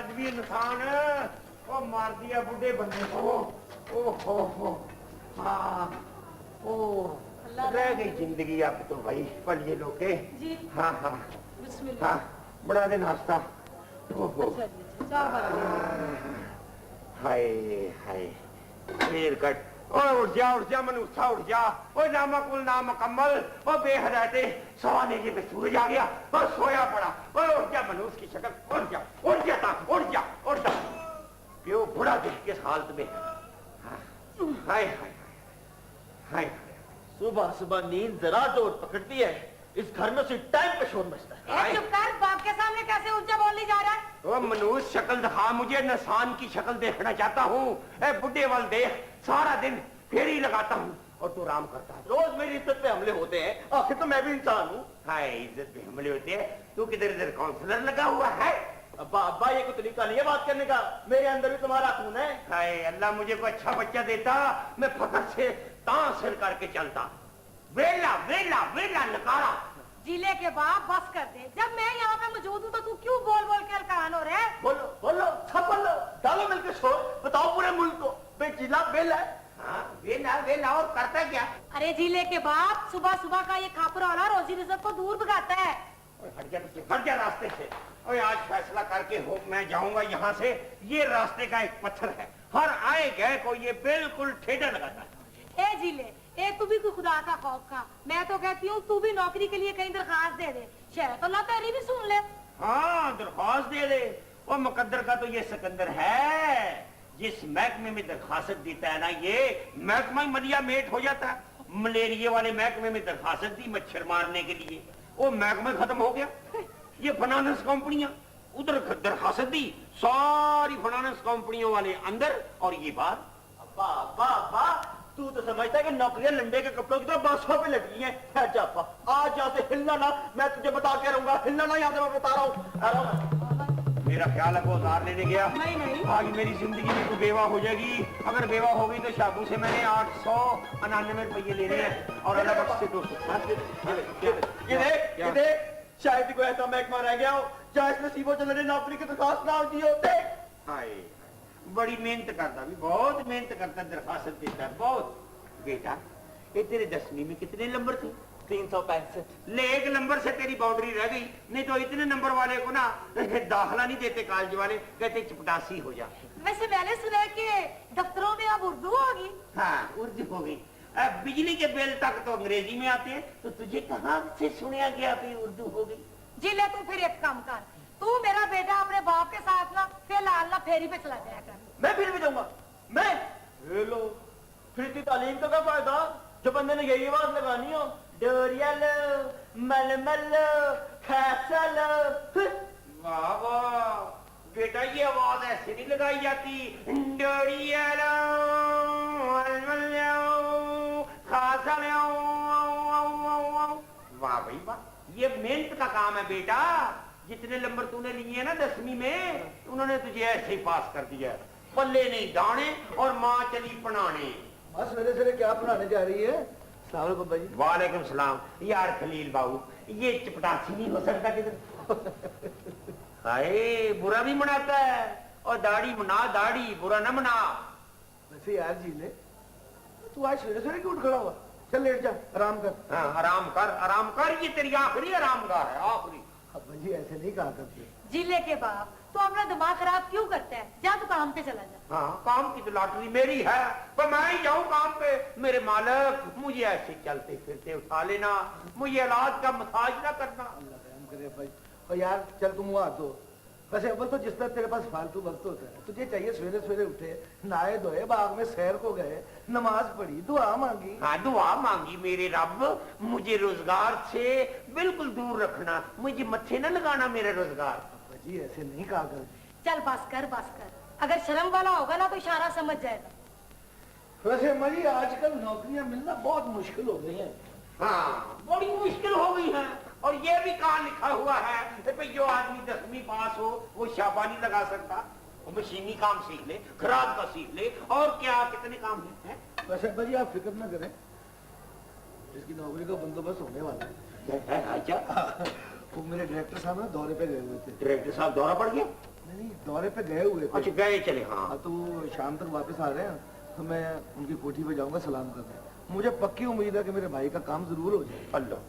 अज भी इंसान वो मार दिया बुढ़े बंदे को। ओहो हाँ ओ रह गई जिंदगी अब तो भाई पलिए लोके। हाँ हाँ हाँ बना दे नाश्ता। ओहो हाय हाय शेर कट। उठ जा मनुष्य उठ जा। ओ नामकुल नामकम्मल ओ बेहराते सवाने के पे सूरज आ गया और सोया पड़ा। ओ उठ जा मनुष्य की शक्ल उठ जा उठ जा क्यों बुढ़ा देख के हालत में। हाय हाय हाय सुबह सुबह नींद जरा जोर पकड़ती है। इस घर में उसी टाइम पे शोर मचता है। चुप कर, बाप के सामने कैसे ऊंचा बोलने जा रहा है? वो मनुष्य शक्ल दिखा मुझे, इंसान की शक्ल देखना चाहता हूँ। बुढ़े वाल देख सारा दिन फेरी लगाता हूँ और तू आराम करता है। रोज मेरी इज्जत पे हमले होते हैं, आखिर तो मैं भी इंसान हूँ। हाय इज्जत पे हमले होते हैं। तू किधर इधर काउंसलर लगा हुआ है? अब्बा अब्बा ये कोई तरीका नहीं है बात करने का। मेरे अंदर भी तुम्हारा खून है। हाय अल्लाह मुझे को अच्छा बच्चा देता, मैं फखर से तां करके चलता। वेला वेला वेला नकारा। जिले के बाप बस कर दे। जब मैं यहाँ पे मौजूद हूँ तो तू क्यों बोल बोल के हलकान हो रहे? बोलो सब बोलो, डालो मिलकर शोर, बताओ पूरे मुल्क को बेचिला बेला है। हाँ वेला और करता क्या? अरे जिले के बाप सुबह सुबह का ये खापरा वाला रोजी रिजक को दूर भगाता है। हट जा रास्ते से। और आज फैसला करके हो मैं जाऊंगा यहाँ से। ये रास्ते का एक पत्थर है, हर आए गए को ये बिल्कुल ठेडा लगाता है। ए जिले ए तू भी कोई खुदा का खौफ खा। मैं तो कहती हूँ तू भी नौकरी के लिए कहीं दरखास्त दे दे। शायद अल्लाह तेरी भी सुन ले। हाँ दरखास्त दे दे। वो मुकद्दर का तो ये सिकंदर है, जिस महकमे में दरखास्त देता है ना ये महकमा मलिया मेट हो जाता है। मलेरिया वाले महकमे में दरखास्त दी मच्छर मारने के लिए, वो महकमा खत्म हो गया। ये फाइनेंस कंपनियां उधर दरखास्त दी, सारी फाइनेंस कंपनियों वाले अंदर और ये बात। अब्बा अब्बा अब्बा तू तो समझता है कि नौकरियां लंडे के कपड़ों की तरह बासों पे लगी हैं। ठहर जा अब्बा, आज यहाँ से हिलना ना, मैं तुझे बता के रहूंगा। हिलना ना, यहाँ से मैं बता रहा हूँ। मेरा ख्याल है वो उधार लेने गया। नहीं आज मेरी जिंदगी में तो बेवा हो जाएगी। अगर बेवा हो गई तो शाबू से मैंने 899 रुपये लेने हैं और अलग बख्श से 200। ये देख शायद कोई ऐसा महकमा रह गया हो जहाँ इस नसीबों चलने नौकरी की दरखास्त ना होती होते। हाय बड़ी मेहनत करता भी, बहुत मेहनत करता, दरखास्त देता है बहुत। बेटा ये तेरे 10वीं में कितने नंबर थे? 365। ले एक नंबर से तेरी बाउंड्री रह गई, नहीं तो इतने नंबर वाले को ना दाखिला नहीं देते कॉलेज वाले, कहते चपटासी हो जा। वैसे मैंने सुना है कि दफ्तरों में अब उर्दू होगी। हाँ उर्दू हो गई। अब बिजली के बिल तक तो अंग्रेजी में आते हैं, तो तुझे कहाँ से सुना गया कि उर्दू हो गई? जिले तू फिर एक काम कर, तू मेरा बेटा अपने बाप के साथ ना फिलहाल ना फेरी पे चला जाया कर। मैं फिर भी जाऊंगा। मैं लो फिर इतनी तालीम का क्या फायदा जो बंदे ने यही आवाज लगानी हो, डोरिया लो मलमल लो खैसा लो। वाह वाह बेटा ये आवाज ऐसे नहीं लगाई जाती। डोरिया लो मलमल लो खासा लो। वाह भाई वाह, ये मेहनत का काम है बेटा। जितने नंबर तूने लिए हैं ना 10वीं में, उन्होंने तुझे ऐसे ही पास कर दिया। पल्ले नहीं दाने और माँ चली पढ़ाने। बस मेरे से क्या पढ़ाने जा रही है? बाबा जी। वालेकुम सलाम। यार खलील बाबू ये चपटासी नहीं हो सकता किधर। हाय बुरा भी मनाता है और दाढ़ी मना, दाढ़ी बुरा न मना। वैसे यार जी ले तू आज सवेरे सवेरे क्यों उठ खड़ा हुआ? चल लेट जा, आराम कर। हाँ आराम कर, ये तेरी आखिरी आरामगाह है, आखिरी। अब्बा जी ऐसे नहीं कहा करते। जिले के बाप तो अपना दिमाग खराब क्यों करता है? जा तू काम पे चला जा। हाँ काम की तो लॉटरी मेरी है, पर मैं ही जाऊँ काम पे। मेरे मालिक मुझे ऐसे चलते फिरते उठा लेना, मुझे औलाद का मसाज ना करना। अल्लाह रहम करे भाई। और यार चल तुम मुँह धो। वैसे अव्वल तो जिस तरह तेरे पास फालतू वक्त होता है, तुझे चाहिए सवेरे सवेरे उठे, नहाए धोए, बाग में सैर को गए, नमाज पढ़ी, दुआ मांगी। हाँ दुआ मांगी मेरे रब, मुझे रोजगार से बिल्कुल दूर रखना, मुझे मत्थे न लगाना मेरे रोजगार। जी ऐसे नहीं कहा कर। चल बस कर। अगर शर्म वाला होगा ना तो इशारा समझ जाएगा। वैसे मरी आजकल नौकरियां मिलना बहुत मुश्किल हो गई हैं। हाँ बड़ी मुश्किल हो गई है। और ये भी कहाँ लिखा हुआ है कि जो आदमी 10वीं पास हो वो शाबानी लगा सकता, वो मशीनी काम सीख ले, खराद का सीख ले, और क्या कितने काम है। वैसे भाई आप फिक्र न करें, इसकी नौकरी का बंदोबस्त होने वाला है। अच्छा वो मेरे डायरेक्टर साहब ना दौरे पे गए हुए थे। डायरेक्टर साहब दौरा पड़ गया? नहीं, दौरे पे गए हुए थे। अच्छा गए चले, हाँ। हाँ, तो वो शाम तक वापस आ रहे हैं, तो मैं उनकी कोठी पे जाऊंगा सलाम करने। मुझे पक्की उम्मीद है कि मेरे भाई का काम जरूर हो जाए। अल्लाह।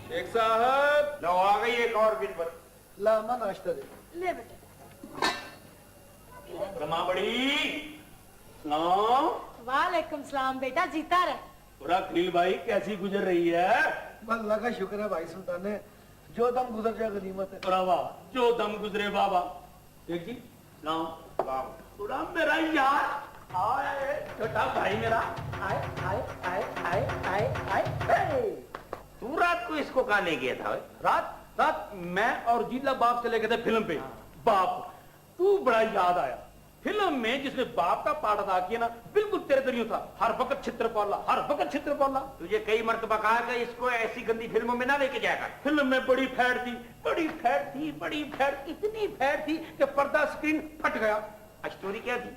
शेख साहब, लो आ गई एक और गिनबत। लामा नाश्ता दे। ले बेटा। रमा बड़ी सलाम। वालेकुम सलाम बेटा, जीता रहे। पूरा खलील भाई कैसी गुजर रही है? बस अल्लाह का शुक्र है भाई सुल्तान ने, जो दम गुजर जाए गनीमत है। पूरा वाह, जो दम गुजरे बाबा। देख जी सलाम। पूरा मेरा यार आए, छोटा भाई मेरा आए आए आए आए आए आए। तू रात को इसको कहा ले गया था? रात मैं और जीला बाप चले गए थे फिल्म पे। बाप तू बड़ा याद आया। फिल्म में जिसने बाप का पार्ट अदा किया ना, बिल्कुल तेरे तरह था। हर वक्त छित्रपाला, हर वक्त छित्रपाला। तुझे कई मर्तबा कहा कि इसको ऐसी गंदी फिल्मों में ना लेके जाएगा। फिल्म में बड़ी फैट थी, बड़ी फैट थी, बड़ी फैट, इतनी फैट थी कि पर्दा स्क्रीन फट गया। स्टोरी क्या थी?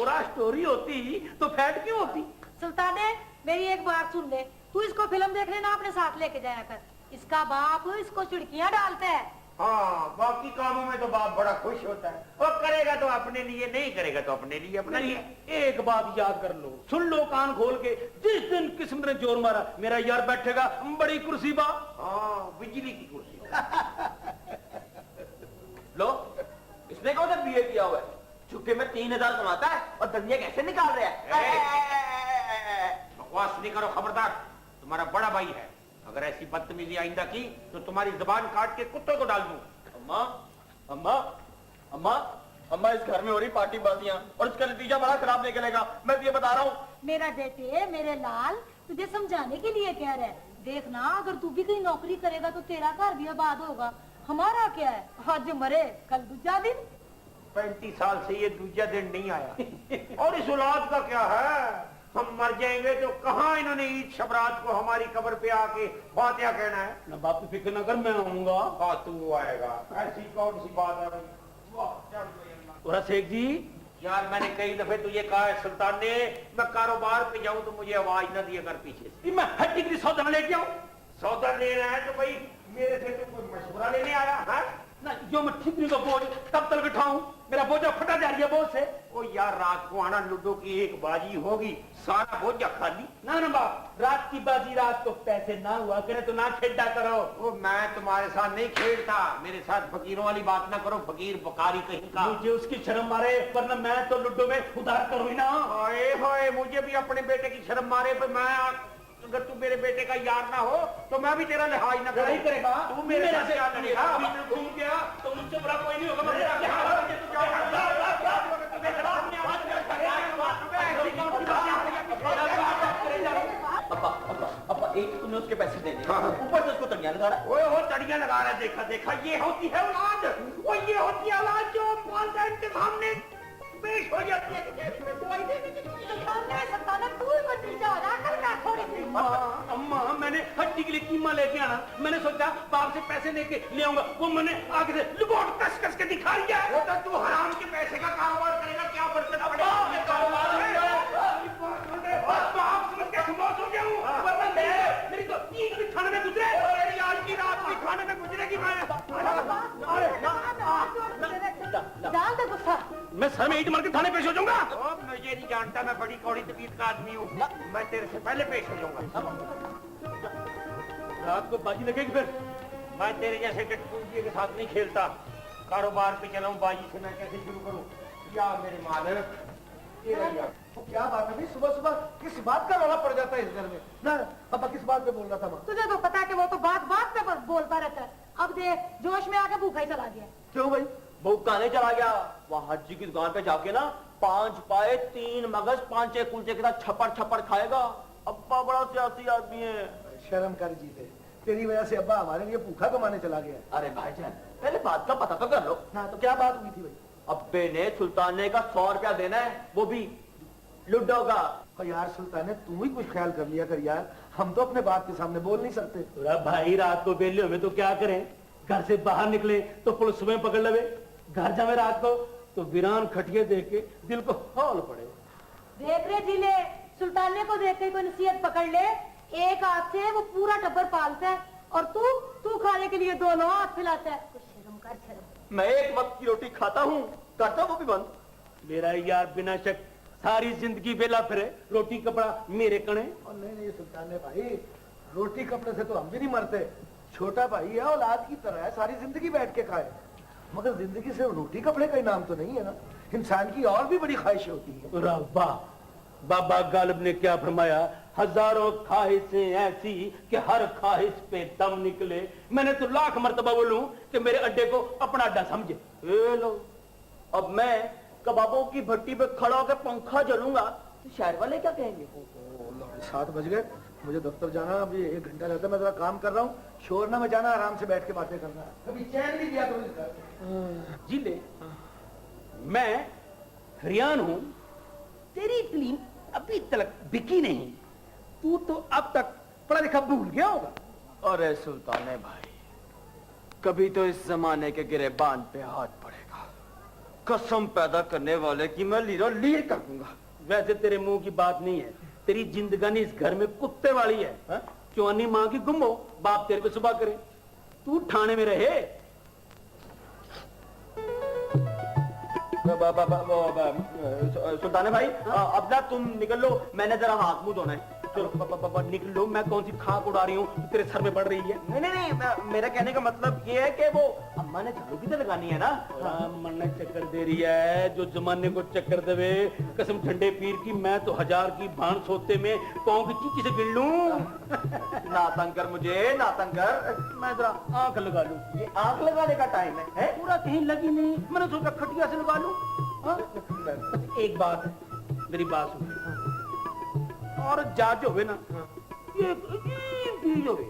और स्टोरी होती तो फैट क्यों होती? सुल्ताने मेरी एक बात सुन ले, तू इसको फिल्म देखने ना अपने साथ लेके जाया कर। इसका बाप इसको चिड़कियां डालता है। हाँ, बाकी कामों में तो बाप बड़ा खुश होता है। वो करेगा तो अपने लिए, नहीं करेगा तो अपने लिए, अपने नहीं, लिए। एक बात याद कर लो, सुन लो कान खोल के। जिस दिन किस्मत ने जोर मारा, मेरा यार बैठेगा बड़ी कुर्सी बा। हाँ, बिजली की कुर्सी। लो, इसने कौन सा बीए किया हुआ है? छुट्टी में 3000 कमाता है और दंदिया कैसे निकाल रहा है? बकवास नहीं करो, खबरदार। तुम्हारा बड़ा भाई है, अगर ऐसी बदतमीजी आइंदा की तो तुम्हारी जुबान काट के कुत्तों को डाल दूं। अम्मा, अम्मा, अम्मा, अम्मा, इस घर में हो रही पार्टी बाजियां और इसका नतीजा बड़ा खराब निकलेगा, मैं तो ये बता रहा हूँ। मेरा बेटे, मेरे लाल, तुझे समझाने के लिए कह रहा है। देखना, अगर तू भी कहीं नौकरी करेगा तो तेरा घर भी आबाद होगा। हमारा क्या है, आज मरे कल दूसरा दिन। 35 साल से ये दूसरा दिन नहीं आया। और इस औलाद का क्या है, हम मर जाएंगे तो कहाँ इन्होंने ईद शबरात को हमारी कब्र पे आके बातिया कहना है। ना बाप की फिक्र ना कर, मैं आऊंगा। हाँ, तू आएगा, ऐसी कौन सी बात है भाई? वाह, चल भाई अल्लाह। और शेख जी, यार मैंने कई दफे तुझे कहा है सुल्तान ने, मैं कारोबार पे जाऊं तो मुझे आवाज न दिया कर पीछे से। मैं हड्डी की सौदा लेके आऊं? सौदा लेना है तो भाई मेरे से तो कोई मशवरा लेने आया है ना, जो मैं ठिकरी का बोझ तब तक उठाऊं, मेरा बोझा फटा जा रही है बोझ से। ओ यार, रात को आना, लूडो की एक बाजी होगी, सारा बोझा खाली। ना ना बाप, रात की बाजी रात को पैसे ना हुआ करे तो ना खेड़ा करो। वो मैं तुम्हारे साथ नहीं खेलता, मेरे साथ फकीरों वाली बात ना करो, फकीर बकारी कहीं का। मुझे उसकी शर्म मारे, वरना मैं तो लूडो में उधार करूं ही ना। हाय हाय, मुझे भी अपने बेटे की शर्म मारे, पर मैं अगर तू मेरे बेटे का यार ना हो तो मैं भी तेरा लिहाज ना नहीं करेगा। तू मेरे साथ से क्या करेगा? घूम गया तो मुझसे बड़ा कोई नहीं होगा। अब्बा, एक तुमने उसके पैसे दे दिए, ऊपर से उसको तड़ियां लगा रहा है। ओए हो, तड़ियां लगा रहा है, देखा देखा, ये होती है औलाद। वो ये होती है औलाद जो वालिदैन के सामने पेश हो जाती है। सुल्ताने, तू ही को नीचे हो जा कर, मैं थोड़ी सी। अम्मा, मैंने हड्डी के लिए कीमा लेके आना, मैंने सोचा बाप से पैसे लेके ले आऊंगा, वो मैंने आगे से लुबोट कस कस के दिखा दिया। वो तो तू हराम के पैसे का कारोबार करेगा, क्या बरकत पड़ेगा कारोबार में? बाप समझ के खमोश हो गया हूँ, वरना मेरी तो ईद भी खाने में गुजरे, मेरी आज की रात भी खाने में गुजरेगी। डाल दे गुस्सा। मैं सर में ईट मार के थाने पेश हो जाऊंगा। मुझे नहीं जानता, मैं बड़ी कौड़ी तबीयत का आदमी हूँ, मैं तेरे से पहले पेश हो जाऊंगा। रात को बाजी लगेगी फिर। मैं तेरे जैसे टटपूंजिए के साथ नहीं खेलता। कारोबार पे चलाऊं, बाजी से मैं कैसे शुरू करूं? या मेरे मालिक, ये रहिया। तो क्या बात है भाई, सुबह सुबह किस बात का रौला पड़ जाता है इस घर में? ना पापा, किस बात पे बोल रहा था माँ? तुझे तो पता है कि वो तो बात बात पे बोलता रहता है। अब देख, जोश में आके भूखा ही चला गया। क्यों भाई? बहू काने चला गया, वहाँ हज्जी की दुकान पे जाके ना 5 पाए 3 मगज 5 कुलचे के साथ छप्पड़ छप्पड़ खाएगा। अब्बा बड़ा सियासी आदमी है। शर्म कर जीते, तेरी वजह से अब्बा हमारे लिए भूखा कमाने चला गया। अरे भाईजान, पहले बात का पता तो कर लो। हाँ, तो क्या बात हुई थी भाई? अब्बे ने सुल्ताने का 100 रुपया देना है, वो भी लुड्डो का। और यार सुल्तान, तू ही कुछ ख्याल कर लिया कर यार, हम तो अपने बाप के सामने बोल नहीं सकते। पूरा भाई, रात को बेले में तो क्या करें? घर से बाहर निकले तो पुलिस सुबह पकड़ लवे, घर जावे रात को तो वीरान खटिए देख के दिल को हौल पड़े। देख रहे जिले, सुल्ताने को देख के कोई नसीहत पकड़ ले, एक हाथ से वो पूरा टब्बर पालता है और तू खाने के लिए दोनों हाथ फैलाता है। तो शर्म कर, शर्म। मैं एक वक्त की रोटी खाता हूँ, करता वो भी बंद। मेरा यार बिना शक सारी जिंदगी बेला फिरे, रोटी कपड़ा मेरे कणे। और नहीं सुल्तान भाई, रोटी कपड़े से तो हम भी नहीं मरते। छोटा भाई है, औलाद की तरह है, सारी जिंदगी बैठ के खाए। मगर जिंदगी सिर्फ रोटी कपड़े का ही नाम तो नहीं है ना, इंसान की और भी बड़ी ख्वाहिशें होती है। रब्बा, बाबा गालिब ने क्या फरमाया, हजारों ख्वाहिशें ऐसी कि हर ख्वाहिश पे दम निकले। मैंने तो लाख मर्तबा बोलूं कि मेरे अड्डे को अपना अड्डा समझे। ए लो, अब मैं कबाबों की भट्टी पे खड़ा होकर पंखा जलूंगा तो शहर वाले क्या कहेंगे? 7 बज गए, मुझे दफ्तर जाना। अभी 1 घंटा रहता है, मैं जरा काम कर रहा हूँ। शोर ना मचाना, आराम से बैठ के बातें करना। कभी चैन नहीं दिया तो जी ले, मैं हरियान हूं, तेरी फिल्म अभी तक बिकी नहीं, तू तो अब तक पढ़ा लिखा भूल गया होगा। अरे सुल्तान भाई, कभी तो इस जमाने के गिरेबान पे हाथ पड़ेगा। कसम पैदा करने वाले की मैं लीरो लीर कर दूंगा। वैसे तेरे मुंह की बात नहीं है, तेरी जिंदगानी इस घर में कुत्ते वाली है। चौनी माँ की गुम हो, बाप तेरे पे सुबह करे, तू ठाणे में रहे। सुल्तान भाई, अब ना तुम निकल लो, मैंने जरा हाथ मुंह धोना है। चलो निकल लो, मैं कौन सी खाक उड़ा रही हूँ तेरे सर में पड़ रही है। नहीं, मेरा कहने का मतलब ये है कि वो अम्मा ने झाड़ू भी तो लगानी है ना। मन चक्कर दे रही है, जो जमाने को चक्कर देवे। कसम ठंडे पीर की, मैं तो 1000 की भान सोते में पाँव की चीची से गिर लूं। ना तंग कर मुझे, ना तंग कर। मैं जरा आंख लगा लूं। ये आंख लगाने का टाइम है? पूरा कहीं लगी नहीं, मैंने सोचा खटिया से लगा लूं। एक बात है, मेरी बात सुन। और जाज होवे ना, ये अजीब चीज होवे।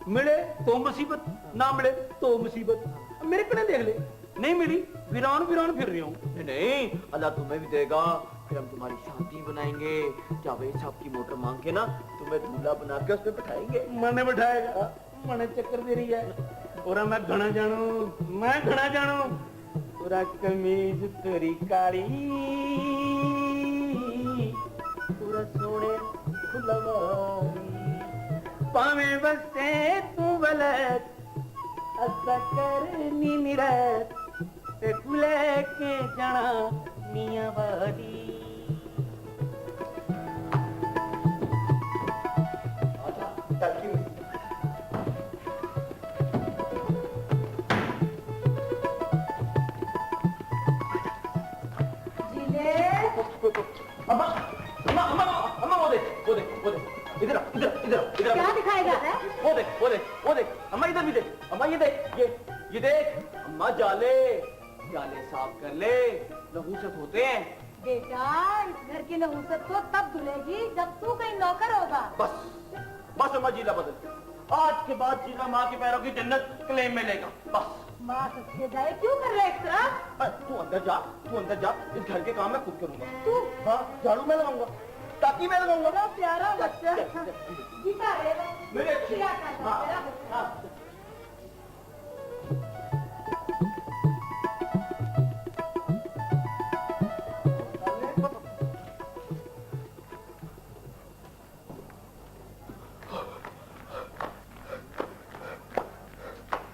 मिले तो मुसीबत, ना मिले तो मुसीबत। मेरे कने देख ले, नहीं मिली वीरान वीरान फिर रही हूँ। नहीं, अल्लाह तुम्हें भी देगा। फिर हम तुम्हारी शादी बनाएंगे। जावेद साहब की मोटर मांग के ना तुम्हें दूल्हा बना के उसमें बैठाएंगे। मने बैठाएगा, मने चक्कर दे रही है। और मैं घना जानू, मैं घना जानू। पूरा कमीज तेरी काली, पूरा सोने खुलवारी, पावे बसे तू गलत, असा करनी निरत, ते कुले के जाना मियां वाली। इधर क्या दिखाएगा? वो देख अम्मा, इधर भी देख अम्मा, ये देख अम्मा, जाले साफ कर ले, नहूसत होते हैं। बेटा, इस घर की नहूसत तो तब धुलेगी जब तू कहीं नौकर होगा। बस अम्मा, जीला बदल। आज के बाद जीला माँ के पैरों की जन्नत क्लेम में लेगा। बस माँ सच्चे जाए, क्यों कर रहे इस तरह? तू अंदर जा, इस घर के काम मैं खुद करूंगा। तू हाँ, झाड़ू मैं लगाऊंगा, ताकि मैं लगाऊंगा। बड़ा प्यारा बच्चा जीता रहेगा। मेरे अच्छे। क्या करता हाँ, तेरा बच्चा? हाँ।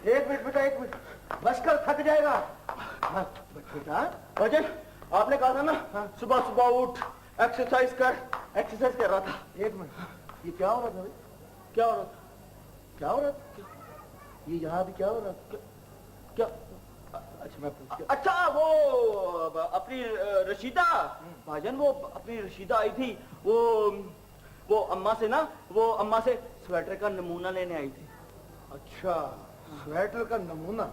एक मिनट बेटा, 1 मिनट, बस कर, थक जाएगा। बेटा, भजन, आपने कहा था ना सुबह सुबह उठ, एक्सरसाइज कर रहा था। 1 मिनट, ये क्या हो रहा था भाई? क्या हो रहा था? क्या हो रहा था? ये यहाँ भी क्या हो रहा था? क्या? अच्छा मैं पूछ के। अच्छा, वो अपनी रशीदा, भाजन, वो अपनी रशीदा आई थी, वो अम्मा से स्वेटर का नमूना लेने आई थी। अच्छा, स्वेटर का नमूना।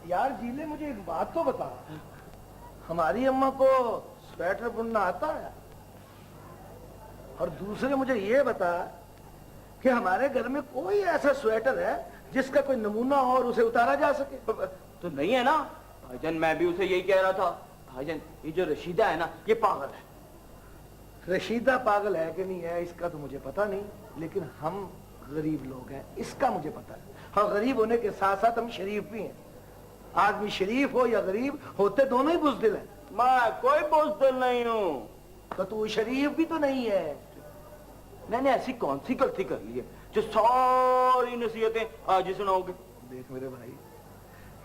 यार जीले, मुझे एक बात तो बता, हमारी अम्मा को स्वेटर बुनना आता है? और दूसरे मुझे ये बता कि हमारे घर में कोई ऐसा स्वेटर है जिसका कोई नमूना हो और उसे उतारा जा सके? तो नहीं है ना भाईजान, मैं भी उसे यही कह रहा था। भाईजान, ये जो रशीदा है ना, ये पागल है। रशीदा पागल है कि नहीं है इसका तो मुझे पता नहीं, लेकिन हम गरीब लोग हैं, इसका मुझे पता है। हाँ, गरीब होने के साथ साथ हम शरीफ भी हैं। आदमी शरीफ हो या गरीब, होते दोनों ही बुज़दिल हैं। मैं कोई बुज़दिल नहीं हूँ। तो तू शरीफ भी तो नहीं है। मैंने ऐसी कौन सी गलती कर ली है जो सारी नसीहतें आज ही सुनाओगे? देख मेरे भाई,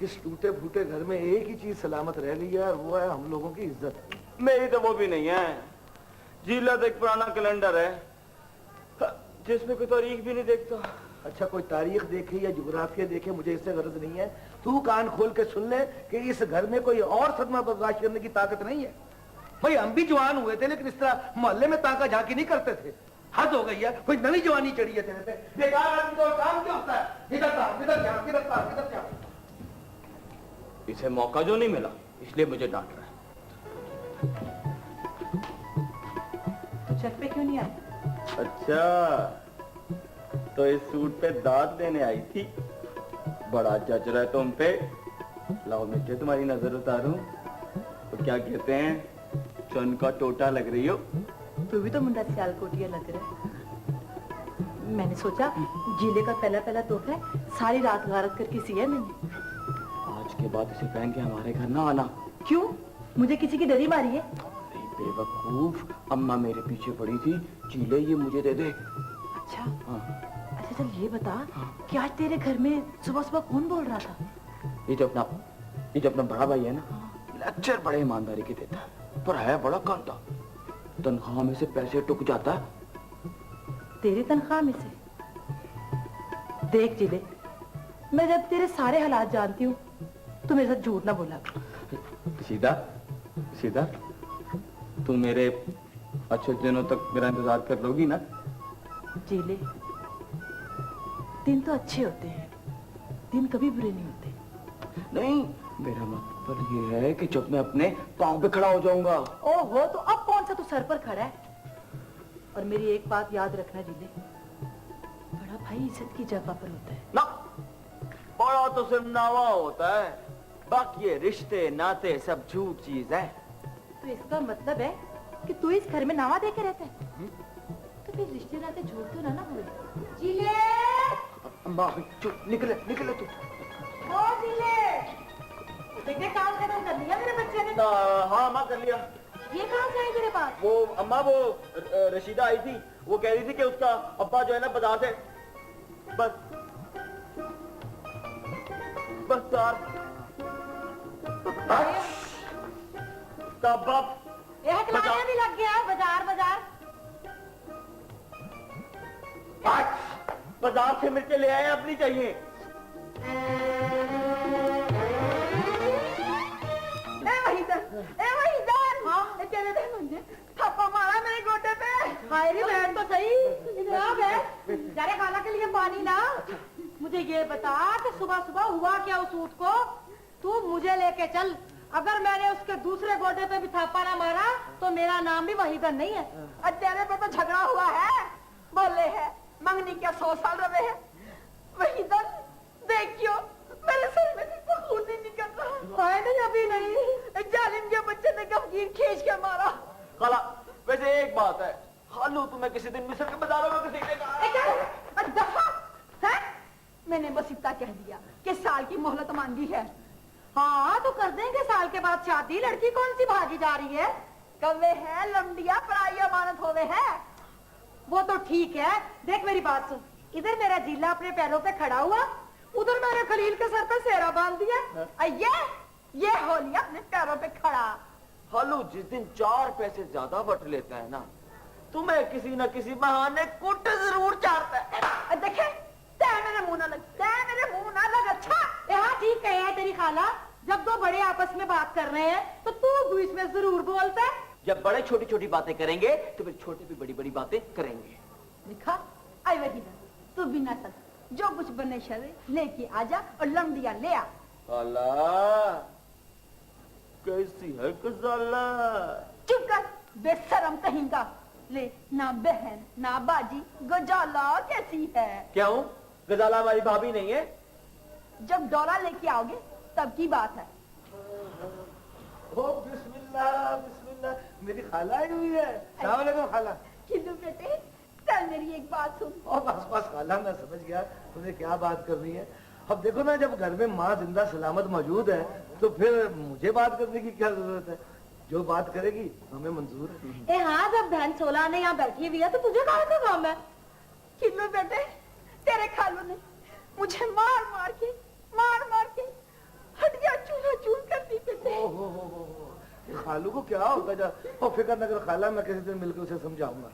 इस टूटे फूटे घर में एक ही चीज सलामत रह गई है और वो है हम लोगों की इज्जत। मेरी तो वो भी नहीं है। जीला तो एक पुराना कैलेंडर है जिसमें कोई तारीख भी नहीं देखता। अच्छा, कोई तारीख देखे या जुग्राफिया देखे, मुझे इससे गरज नहीं है। तू कान खोल के सुन ले कि इस घर में कोई और सदमा बर्दाश्त करने की ताकत नहीं है। भाई हम भी जवान हुए थे, लेकिन इस तरह मोहल्ले में ताका झांकी नहीं करते थे। हद हो गई है, कोई नई जवानी चढ़ी है तेरे पे। बेकार आदमी को काम क्या होता है? इधर था, इधर क्या, इधर था, इधर क्या? इसे मौका जो नहीं मिला इसलिए मुझे डांट रहा है। तो छत पे क्यों नहीं आया? अच्छा, तो इस सूट पे दाद देने आई थी। बड़ा जच रहा है तुम पे। लाओ मिर्चे तुम्हारी नजर उतारूं। तो क्या कहते हैं, चुन का टोटा लग रही हो। तू भी तो मुंडा सियालकोटिया लग रहा है। मैंने सोचा जीले का पहला पहला तोहफा है, सारी रात गारत करके सिया मैंने। आज के बाद इसे पहन के हमारे घर ना आना। क्यों? मुझे किसी की डरी मारी है? अरे बेवकूफ, अम्मा मेरे पीछे पड़ी थी, चीले ये मुझे दे दे। अच्छा हाँ। अच्छा, चल ये बता कि आज तेरे घर में सुबह सुबह कौन बोल रहा था? ये जो अपना बड़ा भाई है ना, लेक्चर बड़े ईमानदारी के देता है, पर है बड़ा कांटा। तनख्वाह में से पैसे टुक जाता है। तेरी तनख्वाह में से? देख जिले, मैं जब तेरे सारे हालात जानती हूँ, तू मेरे साथ झूठ ना बोला। सीधा सीधा तू मेरे अच्छे दिनों तक मेरा इंतजार कर लोगी ना? जिले, दिन तो अच्छे होते हैं, दिन कभी बुरे नहीं होते। नहीं, मेरा मतलब ये है कि जब मैं अपने पाँव पे खड़ा हो जाऊंगा। ओहो, तो अब कौन सा तू सर पर खड़ा है? और मेरी एक बात याद रखना जिले, बड़ा भाई इज्जत की जगह पर होता है ना। बड़ा तो सिर्फ नावा होता है, बाकी ये रिश्ते नाते सब झूठ चीज है। तो इसका मतलब है कि तू इस घर में नावा दे के रहता है? तो फिर रिश्ते नाते झूठ तो ना बोले। जिले, अम्मा चुप, निकले निकले तू। ओ जिले, देखते काम खत्म कर लिया मेरे बच्चे ने? हाँ माँ, कर लिया। ये कहाँ से आई तेरे पास? वो अम्मा, वो रशीदा आई थी, वो कह रही थी कि उसका अब्बा जो है ना बाजार से बस यार तब हकलाने भी लग गया बाजार बाजार। बाजार से मिर्चे ले आए, अपनी चाहिए। थप्पा मारा मेरे गोटे पे। हाय रे बहन तो सही, इधर आ बहन, जा रे खाला के लिए पानी ला। मुझे ये बता कि सुबह सुबह हुआ क्या उस ऊँट को? तू मुझे लेके चल। अगर मैंने उसके दूसरे गोटे पे भी थापा ना मारा तो मेरा नाम भी वहीदन नहीं है। तेरे पे तो झगड़ा हुआ है, बोले है मंगनी क्या 100 साल रहे है। वहीदन देखियो, मेरे सर में से खून नहीं निकल रहा। हाय नहीं, अभी नहीं। जालिम के बच्चे ने गमगीन खींच के मारा। खाला, वैसे एक बात है, खालू तुम्हें किसी दिन मिस्र के बाजारों में किसी ने कहा दफा है? मैंने बस इतना कह दिया कि साल की मोहलत मांगी है। हाँ तो कर देंगे साल के बाद शादी। लड़की कौन सी भागी जा रही है? कवे है लंडिया पराई अमानत होवे है। वो तो ठीक है, देख मेरी बात सुन। इधर मेरा जीला अपने पैरों पे खड़ा हुआ, उधर मैंने खलील के सर पे सेहरा बांध दिया। ये हो लिया अपने पैरों पे खड़ा। खालू जिस दिन 4 पैसे ज्यादा बट लेता है ना, तुम्हें किसी न किसी बहाने कुट जरूर चाहता है। देखे, मेरे मुंह ना लग। अच्छा हाँ ठीक है तेरी खाला, जब दो बड़े आपस में बात कर रहे हैं तो तू बीच में जरूर बोलता है। जब बड़े छोटी छोटी बातें करेंगे तो फिर छोटे भी बड़ी बड़ी बातें करेंगे। देखा, आई वही तू बिना तक जो कुछ बने शरे लेके आजा और लंडिया ले आ। खाला कैसी है कजाला? चुप कर बेशरम कहेगा। ले, ना बहन ना बाजी, गजाला कैसी है? क्या हूँ? गजाला हमारी भाभी नहीं है। जब डोला लेके आओगे तब की बात है। ओ बिस्मिल्लाह बिस्मिल्लाह, मेरी खाला आई हुई है। अस्सलाम वालेकुम खाला। किल्लू बेटे, चल मेरी एक बात सुन। और बस खाला, मैं समझ गया तुम्हें क्या बात करनी है। अब देखो ना, जब घर में माँ जिंदा सलामत मौजूद है तो फिर मुझे बात करने की क्या जरूरत है? जो बात करेगी हमें मंजूर है। हाँ, जब बहन 16 ने यहाँ बैठी हुई है तो तुझे कहाँ का काम है? किल्लू बेटे, तेरे खालू ने मुझे मार मार के से। खालू को क्या होता जा और फिक्र न करो खाला, मैं किसी दिन मिलकर उसे समझाऊंगा।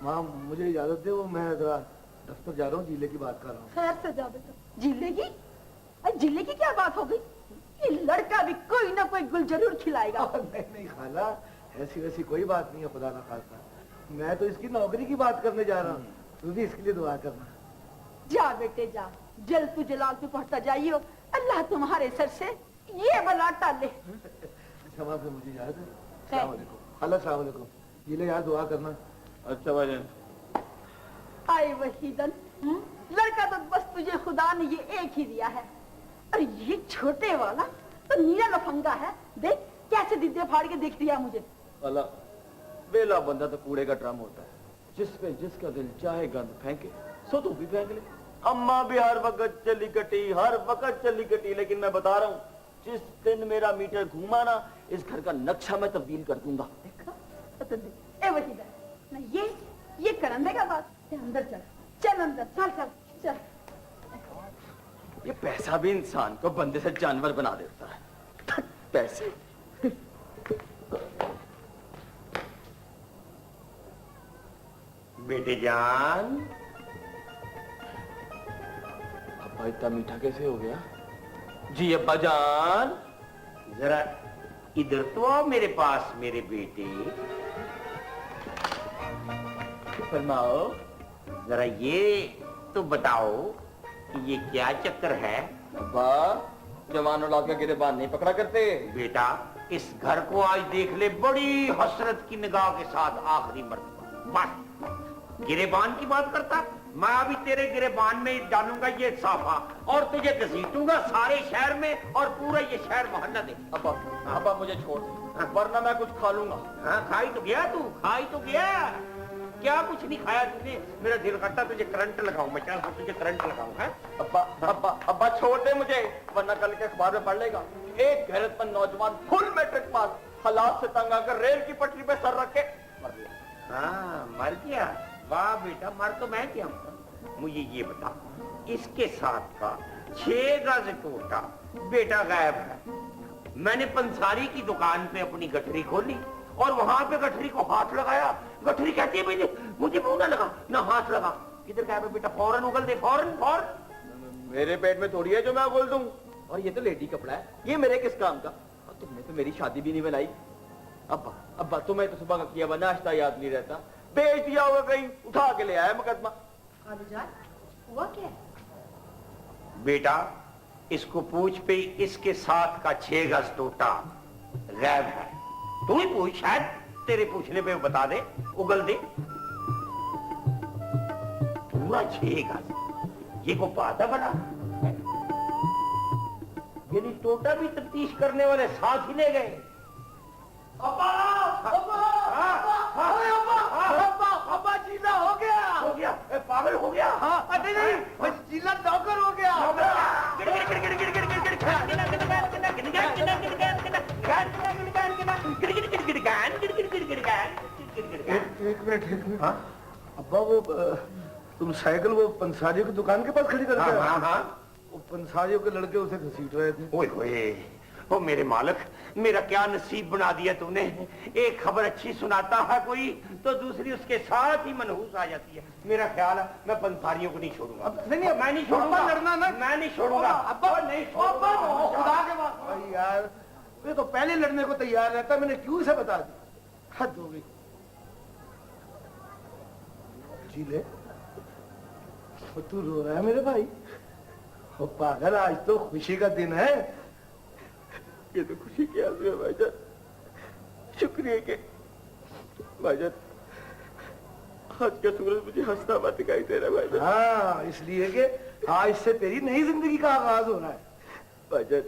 माँ मुझे इजाजत दे, वो मैं जरा दफ्तर जा रहा हूँ, जिले की बात कर रहा हूँ। खैर से जाओ बेटा। जिले की? अरे जिले की क्या बात हो गई? ये लड़का भी कोई ना कोई गुल जरूर खिलाएगा। नहीं नहीं खाला, ऐसी वैसी कोई बात नहीं है, खुदा ना खास्ता। मैं तो इसकी नौकरी की बात करने जा रहा हूँ, तू भी इसके लिए दुआ करना। जा बेटे जा, जल तू जलाल तू पढ़ता जाइयो, अल्लाह तुम्हारे सर से ये बला टाले। अच्छा माँ, फिर मुझे याद है। अस्सलाम वालेकुम खाला, अस्सलाम वालेकुम। जिले यार दुआ करना। अच्छा भाईजान। आए वहीदन, लड़का तो बस तुझे खुदा ने ये एक ही दिया है, और ये छोटे वाला तो नीला लफंगा है। देख कैसे दिद्दे फाड़ के देख दिया मुझे। अल्लाह, बेला बंदा तो कूड़े का ड्रम होता है, जिस पे जिसका दिल चाहे गंद फेंके, सो तू भी फेंक ले। अम्मा भी हर वक्त चली कटी, हर वक्त चली कटी, लेकिन मैं बता रहा हूँ, जिस दिन मेरा मीटर घूमा ना, इस घर का नक्शा मैं तब्दील कर दूंगा। ए वहीदन, ना ये करंदे का बात। अंदर चल, चल अंदर, चल चल चल। ये पैसा भी इंसान को बंदे से जानवर बना देता है। पैसे। बेटे जान, अब्बा इतना मीठा कैसे हो गया? जी अब्बा जान। जरा इधर तो आओ मेरे पास मेरे बेटे। फरमाओ। जरा ये तो बताओ कि ये क्या चक्कर है? अब्बा, जवान औलाद का गिरेबान नहीं पकड़ा करते। बेटा इस घर को आज देख ले बड़ी हसरत की निगाह के साथ आखिरी मर्तबा। बस गिरेबान की बात करता, मैं अभी तेरे गिरेबान में डालूंगा ये साफा और तुझे घसीटूंगा सारे शहर में और पूरा ये शहर मोहल्ला दे। अब्बा, अब्बा मुझे छोड़ दे, वरना मैं कुछ खा लूंगा। हाँ खाई तो गया तू, खाई तो गया। क्या कुछ नहीं खाया तूने? मेरा दिल करता तुझे करंट लगाऊं मैं। चल हाँ, तुझे करंट लगाऊं। है अब्बा, अब्बा, अब्बा छोड़ दे मुझे, वरना कल के अखबार में पढ़ लेगा, एक गैरतमंद नौजवान फुल मैट्रिक पास, हालात से तंग आकर रेल की पटरी पे सर रख के मर गया। हाँ मर गया। वाह बेटा, मर तो मैं क्या हूँ। मुझे ये बता, इसके साथ का 6 गज टोटा बेटा गायब है। मैंने पंसारी की दुकान पे अपनी गठरी खोली और वहां पे गठरी को हाथ लगाया। गठरी कहती है मुझे मुंह ना लगा, ना हाथ लगा। किधर गायब है बेटा? फौरन उगल दे, फौरन फौरन। मेरे पेट में थोड़ी है जो मैं बोल दूं। और ये तो लेडी कपड़ा है, ये मेरे किस काम का? और तुमने तो मेरी शादी भी नहीं बनाई। अब्बा, अब्बा तुम्हें तो सुबह का किया हुआ नाश्ता याद नहीं रहता, बेच दिया होगा कहीं, उठा के ले आया मुकदमा। हुआ क्या? बेटा इसको पूछ पे, इसके साथ का 6 गज टोटा गायब है। तू ही पूछ, शायद तेरे पूछने पे वो बता दे, उगल दे। पूरा 6 गज, ये को पाता बना। यानी टोटा भी तफ्तीश करने वाले साथ ही ले गए। अब्बा, अब्बा, अब्बा जीला हो गया। हो गया? पागल हो गया? हाँ, नहीं नहीं, जीला नौकर हो गया। एक मिनट। हाँ अब्बा, वो तुम साइकिल वो पंसारियों की दुकान के पास खड़ी कर दिया? हाँ हाँ, वो पंसारियों के लड़के उसे घसीट रहे थे। ओए होए, ओ मेरे मालिक, मेरा क्या नसीब बना दिया तूने। एक खबर अच्छी सुनाता है कोई तो दूसरी उसके साथ ही मनहूस आ जाती है। मेरा ख्याल है मैं पंसारियों को नहीं छोड़ूंगा। नहीं, मैं नहीं छोड़ूंगा। लड़ना ना, मैं नहीं छोड़ूंगा। अब्बा नहीं खुदा छोड़ूंगा। के बाद यार, ये तो पहले लड़ने को तैयार रहता, मैंने क्यों इसे बता दिया? हद हो गई। जीले, तू रो रहा है मेरे भाई? ओ पागल, आज तो खुशी का दिन है। ये तो खुशी की आंसू है भाईजान, शुक्रिया के भाईजान। आज का सूरज मुझे हंसता हुआ दिखाई दे रहा है भाईजान। हाँ, इसलिए कि आज से तेरी नई जिंदगी का आगाज हो रहा है। भाईजान,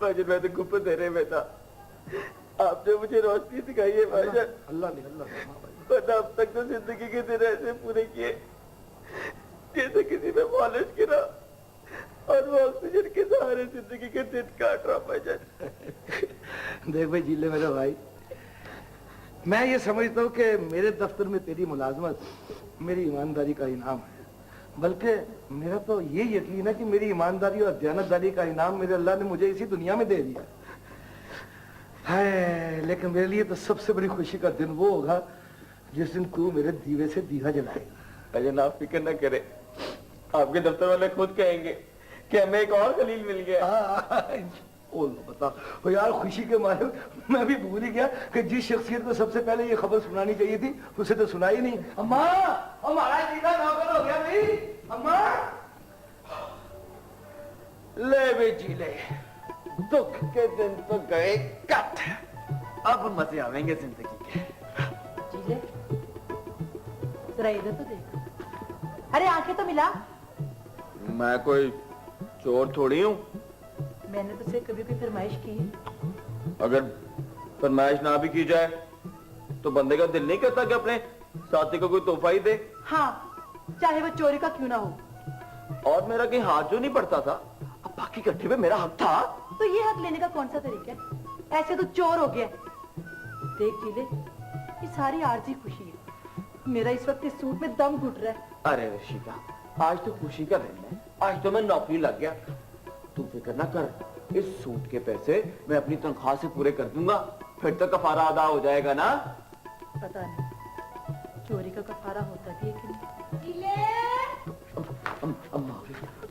भाईजान मैं तो गुप्त दे रहे में था, आपने मुझे रोशनी दिखाई है भाईजान। अल्लाह ने, अल्लाह ने, हाँ भाई। वरना अब तक तो जिंदगी के दिन ऐसे पूरे किए जैसे किसी में पॉलिश गिरा और वो ऑक्सीजन के सहारे जिंदगी के दिन काट रहा भाईजान। देख भाई जीले मेरे भाई, मैं ये समझता हूँ कि मेरे दफ्तर में तेरी मुलाजमत मेरी ईमानदारी का इनाम है। बल्कि मेरा तो ये यकीन है कि मेरी ईमानदारी और दयानतदारी का इनाम मेरे अल्लाह ने मुझे इसी दुनिया में दे दिया। है, लेकिन मेरे लिए तो सबसे बड़ी खुशी का दिन वो होगा जिस दिन तू मेरे दीवे से दिया जलाएगा। अजय आप फिक्र न करे, आपके दफ्तर वाले खुद कहेंगे कि हमें एक और खलील मिल गया। ओ बता, ओ यार खुशी के मारे मैं भी भूल ही गया कि जिस शख्सियत को सबसे पहले ये खबर सुनानी चाहिए थी उसे तो सुनाई नहीं। अम्मा, हमारा जीना नौकर हो गया भाई। अम्मा, ले बेटी ले, दुख के दिन तो गए कट, अब मजे आवेंगे जिंदगी के। जीले, जरा इधर तो देख। अरे आंखें तो मिला। मैं कोई चोर थोड़ी हूँ। मैंने तुझसे कभी भी फरमाइश की है? अगर फरमाइश ना भी की जाए तो बंदे का दिल नहीं करता कि अपने साथी को कोई तोहफा ही दे। हाँ, चाहे वो चोरी का क्यों ना हो। और मेरा कहीं हाथ जो नहीं पड़ता था, अब बाकी इकट्ठे में मेरा हक था। तो ये हक लेने का कौन सा तरीका है? ऐसे तो चोर हो गया। देख जीले, ये सारी आरजी खुशी है। मेरा इस वक्त इस सूट में दम घुट रहा है। अरे रशिका, आज तो खुशी का दिन है, आज तो मैं नौकरी लग गया। तू फिक्र ना कर, इस सूट के पैसे मैं अपनी तनख्वाह से पूरे कर दूंगा, फिर तो कफारा अदा हो जाएगा ना। पता नहीं चोरी का कफारा होता भी है कि नहीं। अम्मा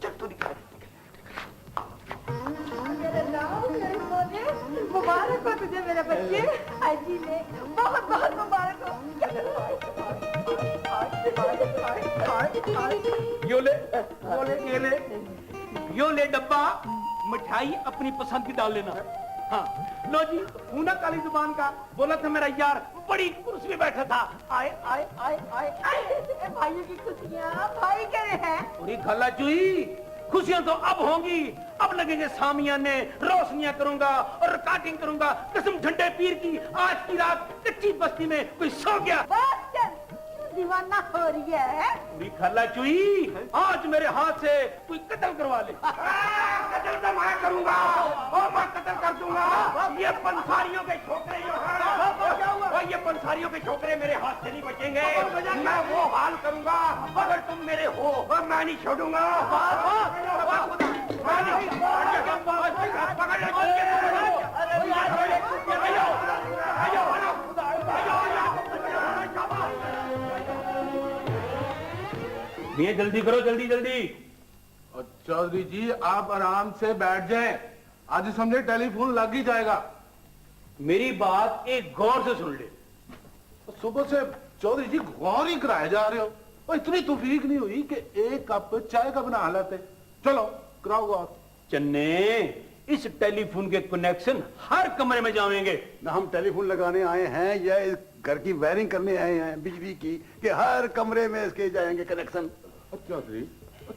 चल तू निकाल। मुबारक हो तुझे मेरे बच्चे। अजी ने बहुत बहुत मुबारक हो। यो ले डब्बा, मिठाई अपनी पसंद की डाल लेना। हाँ लो जी, हूं ना काली जुबान का, बोला था मेरा यार बड़ी कुर्सी में बैठा था। आए आए आए आए आए भाइयों की खुशियाँ भाई करे हैं। पूरी खल्ला चुई, खुशियां तो अब होंगी। अब लगेंगे सामियाने, रोशनियां करूंगा और रिकॉर्डिंग करूंगा। कसम झंडे पीर की, आज की रात कच्ची बस्ती में कोई सो गया। बस चल, क्यों दीवाना हो रही है? पूरी खल्ला चुई, आज मेरे हाथ से कोई कत्ल करवा ले। कत्ल तो मैं करूंगा, और मैं कत्ल कर दूंगा। ये पंसारियों के छोकरे जो हैं, ये पंसारियों के छोकरे मेरे हाथ से नहीं बचेंगे। मैं वो हाल करूंगा, अगर तुम मेरे हो मैं नहीं छोड़ूंगा। ये जल्दी करो, जल्दी जल्दी। चौधरी जी आप आराम से बैठ जाएं, आज समझे टेलीफोन लग ही जाएगा। मेरी बात एक गौर से सुन ले। सुबह से चौधरी जी गौर ही कराए जा रहे हो, और इतनी तौफीक नहीं हुई कि एक कप चाय का बना हालत है। चलो कराओ गौर। चन्ने, इस टेलीफोन के कनेक्शन हर कमरे में जाएंगे ना। हम टेलीफोन लगाने आए हैं या इस घर की वायरिंग करने आए हैं बिजली की, कि हर कमरे में इसके जाएंगे कनेक्शन। चौधरी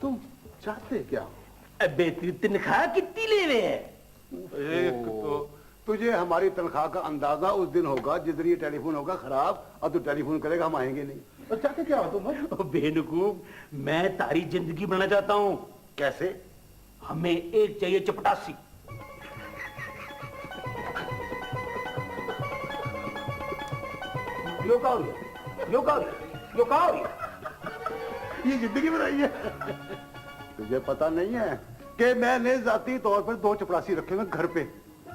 तुम चाहते क्या हो? बेहतरी तनख्वाह कितनी ले रहे हैं? एक तो तुझे हमारी तनख्वाह का अंदाजा उस दिन होगा जिस दिन ये टेलीफोन होगा खराब, और तू टेलीफोन करेगा, हम आएंगे नहीं। और चाहते क्या हो तुम? बेवकूफ, मैं तारी जिंदगी बनाना चाहता हूँ। कैसे? हमें एक चाहिए चपटासी। ये जिंदगी बनाई है। तुझे पता नहीं है कि मैंने जाती तौर पर 2 चपरासी रखे हुए घर पे।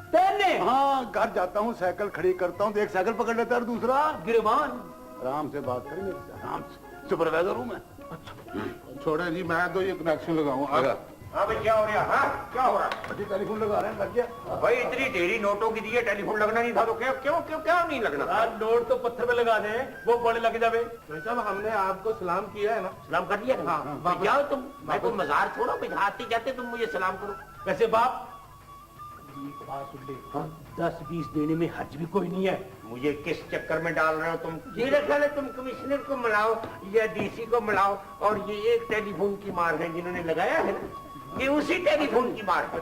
तेने? हाँ, घर जाता हूँ, साइकिल खड़ी करता हूँ तो एक साइकिल पकड़ लेता है और दूसरा गिरबान। आराम से बात करें मेरे से, आराम से। सुपरवाइजर हूँ मैं। छोड़े जी, मैं तो ये कनेक्शन लगाऊंगा। हाँ भाई क्या हो रहा? हाँ क्या हो रहा? अभी टेलीफोन लगा रहे हैं, लग गया। भाई इतनी ढेरी नोटों की दिए, टेलीफोन लगना नहीं था तो क्या क्यों क्यों क्या नहीं लगना? नोट तो पत्थर पे लगा दे, वो बड़े लग जावे। साहब हमने आपको सलाम किया है ना? सलाम कर दिया ना? हाँ, जाओ तुम, मैं कोई मजार छोड़ो, आते जाते तुम मुझे सलाम करो। वैसे बाप, एक बात सुन ले, 10-20 देने में हर्ज भी कोई नहीं है। मुझे किस चक्कर में डाल रहे हो तुम? मेरा ख्याल है तुम कमिश्नर को मिलाओ या डीसी को मिलाओ, और ये एक टेलीफोन की मार है जिन्होंने लगाया है, ये उसी टेलीफोन की मार है।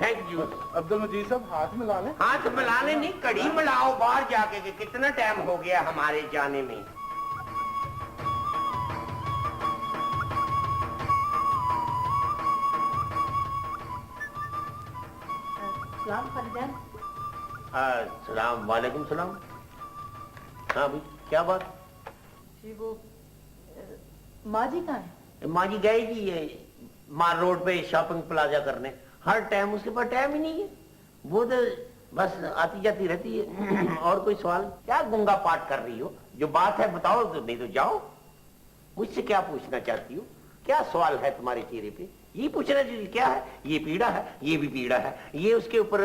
Thank you. अब्दुल मजीद साहब हाथ मिला लें। हाथ मिलाने नहीं, कड़ी मिलाओ बाहर जाके कि कितना टाइम हो गया हमारे जाने में। सलाम खालिजान। सलाम वालेकुम सलाम। हाँ भाई क्या बात? जी वो माँ जी कहाँ है? माँ जी गएगी ये मार रोड पे शॉपिंग प्लाजा करने। हर टाइम उसके पास टाइम ही नहीं है। वो तो बस आती जाती रहती है। और कोई सवाल? क्या गूंगा पाठ कर रही हो? जो बात है बताओ, तो नहीं तो जाओ। मुझसे क्या पूछना चाहती हो? क्या सवाल है तुम्हारे चेहरे पे? ये पूछना चाहिए क्या है? ये पीड़ा है, ये भी पीड़ा है, ये उसके ऊपर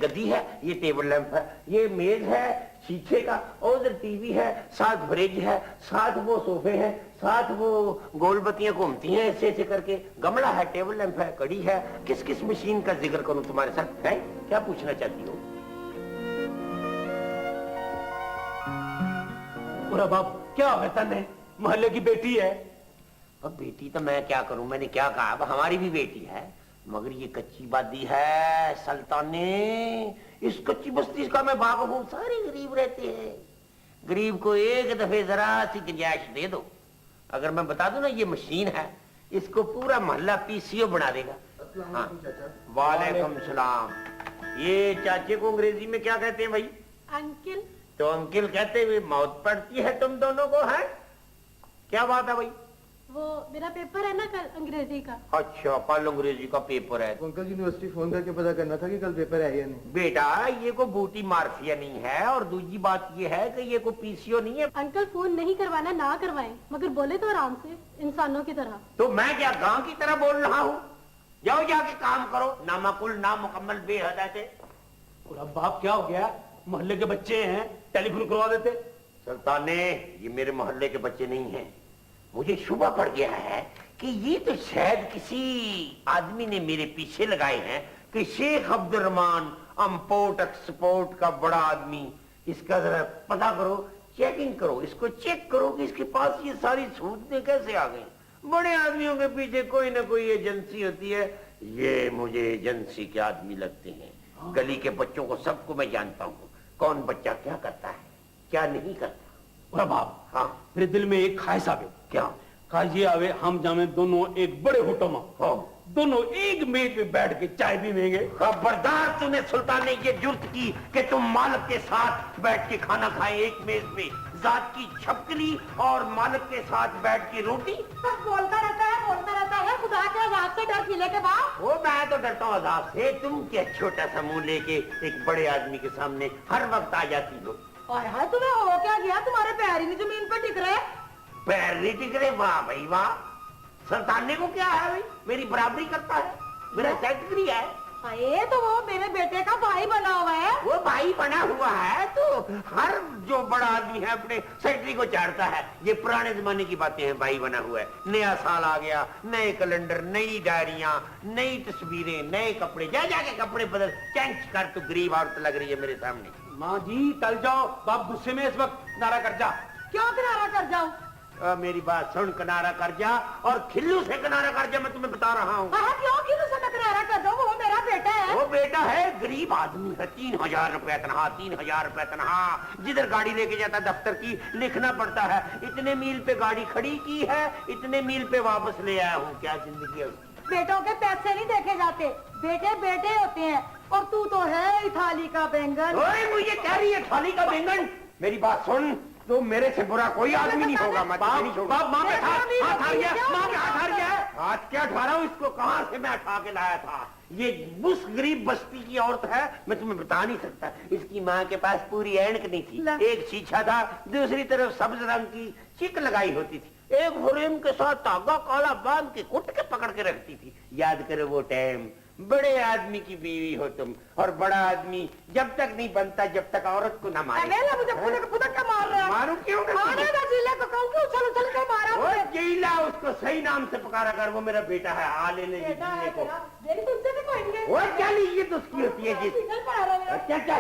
गद्दी है, ये टेबल लैंप है, ये मेज है शीशे का, और उधर टीवी है, साथ फ्रिज है, साथ वो सोफे हैं, साथ वो गोल बत्तियां घूमती हैं ऐसे ऐसे करके, गमला है, टेबल लैंप है, कड़ी है। किस किस मशीन का जिक्र करूं तुम्हारे साथ? है क्या पूछना चाहती हो? पूरा बाप क्या वेतन है? मोहल्ले की बेटी है। अब बेटी तो मैं क्या करूं, मैंने क्या कहा? अब हमारी भी बेटी है, मगर ये कच्ची बादी है सुल्ताने। इस कच्ची बस्ती का मैं बाप हूं, सारे गरीब रहते हैं। गरीब को एक दफे जरा सी गुंजाइश दे दो। अगर मैं बता दूं ना ये मशीन है, इसको पूरा मोहल्ला पीसीओ बना देगा। हाँ। वालेकुम सलाम। ये चाचे को अंग्रेजी में क्या कहते हैं भाई? अंकिल। तो अंकिल कहते हुए मौत पड़ती है तुम दोनों को, है? क्या बात है भाई? वो मेरा पेपर है ना कल अंग्रेजी का। अच्छा, कल अंग्रेजी का पेपर है। अंकल यूनिवर्सिटी फोन करके पता करना था कि कल पेपर है या नहीं। बेटा ये को बूटी मार्फिया नहीं है, और दूसरी बात ये है कि ये को पीसीओ नहीं है। अंकल फोन नहीं करवाना ना करवाएं, मगर बोले तो आराम से, इंसानों की तरह। तो मैं क्या गांव की तरह बोल रहा हूँ? जाओ जाके काम करो, नामाकुल ना मुकम्मल बेहद है। पूरा बाप क्या हो गया? मोहल्ले के बच्चे हैं, टेलीफोन करवा देते। सुल्ताने, ये मेरे मोहल्ले के बच्चे नहीं हैं। मुझे शुबा पड़ गया है कि ये तो शायद किसी आदमी ने मेरे पीछे लगाए हैं कि शेख अब्दुर्रहमान इंपोर्ट एक्सपोर्ट का बड़ा आदमी। इसका जरा पता करो, चेकिंग करो, इसको चेक करो कि इसके पास ये सारी सूचनाएं कैसे आ गई। बड़े आदमियों के पीछे कोई ना कोई एजेंसी होती है। ये मुझे एजेंसी के आदमी लगते हैं। गली के बच्चों को सबको मैं जानता हूँ, कौन बच्चा क्या करता है, क्या नहीं करता। पूरा बाप, हाँ, मेरे दिल में एक ख्वाहिश आवे। क्या? ख्वाहिश ये आवे, हम जामे दोनों एक बड़े होटल में, हाँ, दोनों एक मेज पे बैठ के चाय पीवेंगे। खबरदार तूने सुल्तान ने ये जुर्त की कि तुम मालिक के साथ बैठ के खाना खाए एक मेज पे। जात की छपकली और मालिक के साथ बैठ के रोटी। बस बोलता रहता है खुदा के अजाब से डर खिले के बाद। वो मैं तो डरता हूँ अजाब से। तुम क्या छोटा सा मुंह लेके एक बड़े आदमी के सामने हर वक्त आ जाती हो। और है तुम्हें हो क्या गया? तुम्हारे पैर ही नहीं जमीन पर टिक रहे। पैर नहीं टिक रहे? वाह भाई वाह। सुल्ताने को क्या है भाई? मेरी बराबरी करता है, मेरा सेक्रेटरी है। अरे तो वो मेरे बेटे का भाई बना हुआ है। वो भाई बना हुआ है तो हर जो बड़ा आदमी है अपने सेक्रेटरी को चाहता है। ये पुराने जमाने की बातें हैं, भाई बना हुआ है। नया साल आ गया, नए कैलेंडर, नई डायरियां, नई तस्वीरें, नए कपड़े। जा जाके कपड़े बदल, चेंज कर। तो गरीब औरत लग रही है मेरे सामने। माँ जी टल जाओ, बाप गुस्से में इस वक्त नारा कर जा। क्यों किनारा कर जाऊं? मेरी बात सुन, किनारा कर जा, और खिल्लू से किनारा कर जा, मैं तुम्हें बता रहा हूँ। क्यों किलो से मैं किनारा कर जाऊं? वो मेरा बेटा है। वो बेटा है, गरीब आदमी है। 3000 रुपए तनख्वाह, 3000 रुपए तनख्वाह। जिधर गाड़ी लेके जाता दफ्तर की, लिखना पड़ता है इतने मील पे गाड़ी खड़ी की है, इतने मील पे वापस ले आया हूँ। क्या जिंदगी है उसकी। बेटों के पैसे नहीं देखे जाते, बेटे बेटे होते हैं। और तू तो है ही थाली का बैंगन। ओए, मुझे कह रही है थाली का बैंगन? मेरी बात सुन, तो मेरे से बुरा कोई आदमी नहीं होगा। मैं तुझे नहीं छोड़ूंगा। बाप, माँ पे हाथ हार गया, माँ पे हाथ हार गया। हाथ क्या उठा रहा हूँ? इसको कहाँ से मैं उठा के लाया था? ये उस गरीब बस्ती की औरत है, मैं तुम्हें बता नहीं सकता। इसकी माँ के पास पूरी ऐनक नहीं थी, एक शीशा था, दूसरी तरफ सब्ज रंग की चिक लगाई होती थी, एक फ्रेम के साथ धागा काला बांध के कुट के पकड़ के रखती थी। याद करो वो टाइम। बड़े आदमी की बीवी हो तुम, और बड़ा आदमी जब तक नहीं बनता जब तक औरत को ना मारे। मुझे फुदक के मार रहा है। मारू क्यों ना? जिले को कहूँ कि उछल उछल के मारा। वो जीला, उसको सही नाम से पुकारा कर। वो मेरा बेटा है, आ लेने बेटा है जीले को। मेरा। मेरी तुमसे भी कोई नहीं है। वो क्या इज्जत उसकी होती है जिस सिग्नल पर आ रहा है। क्या क्या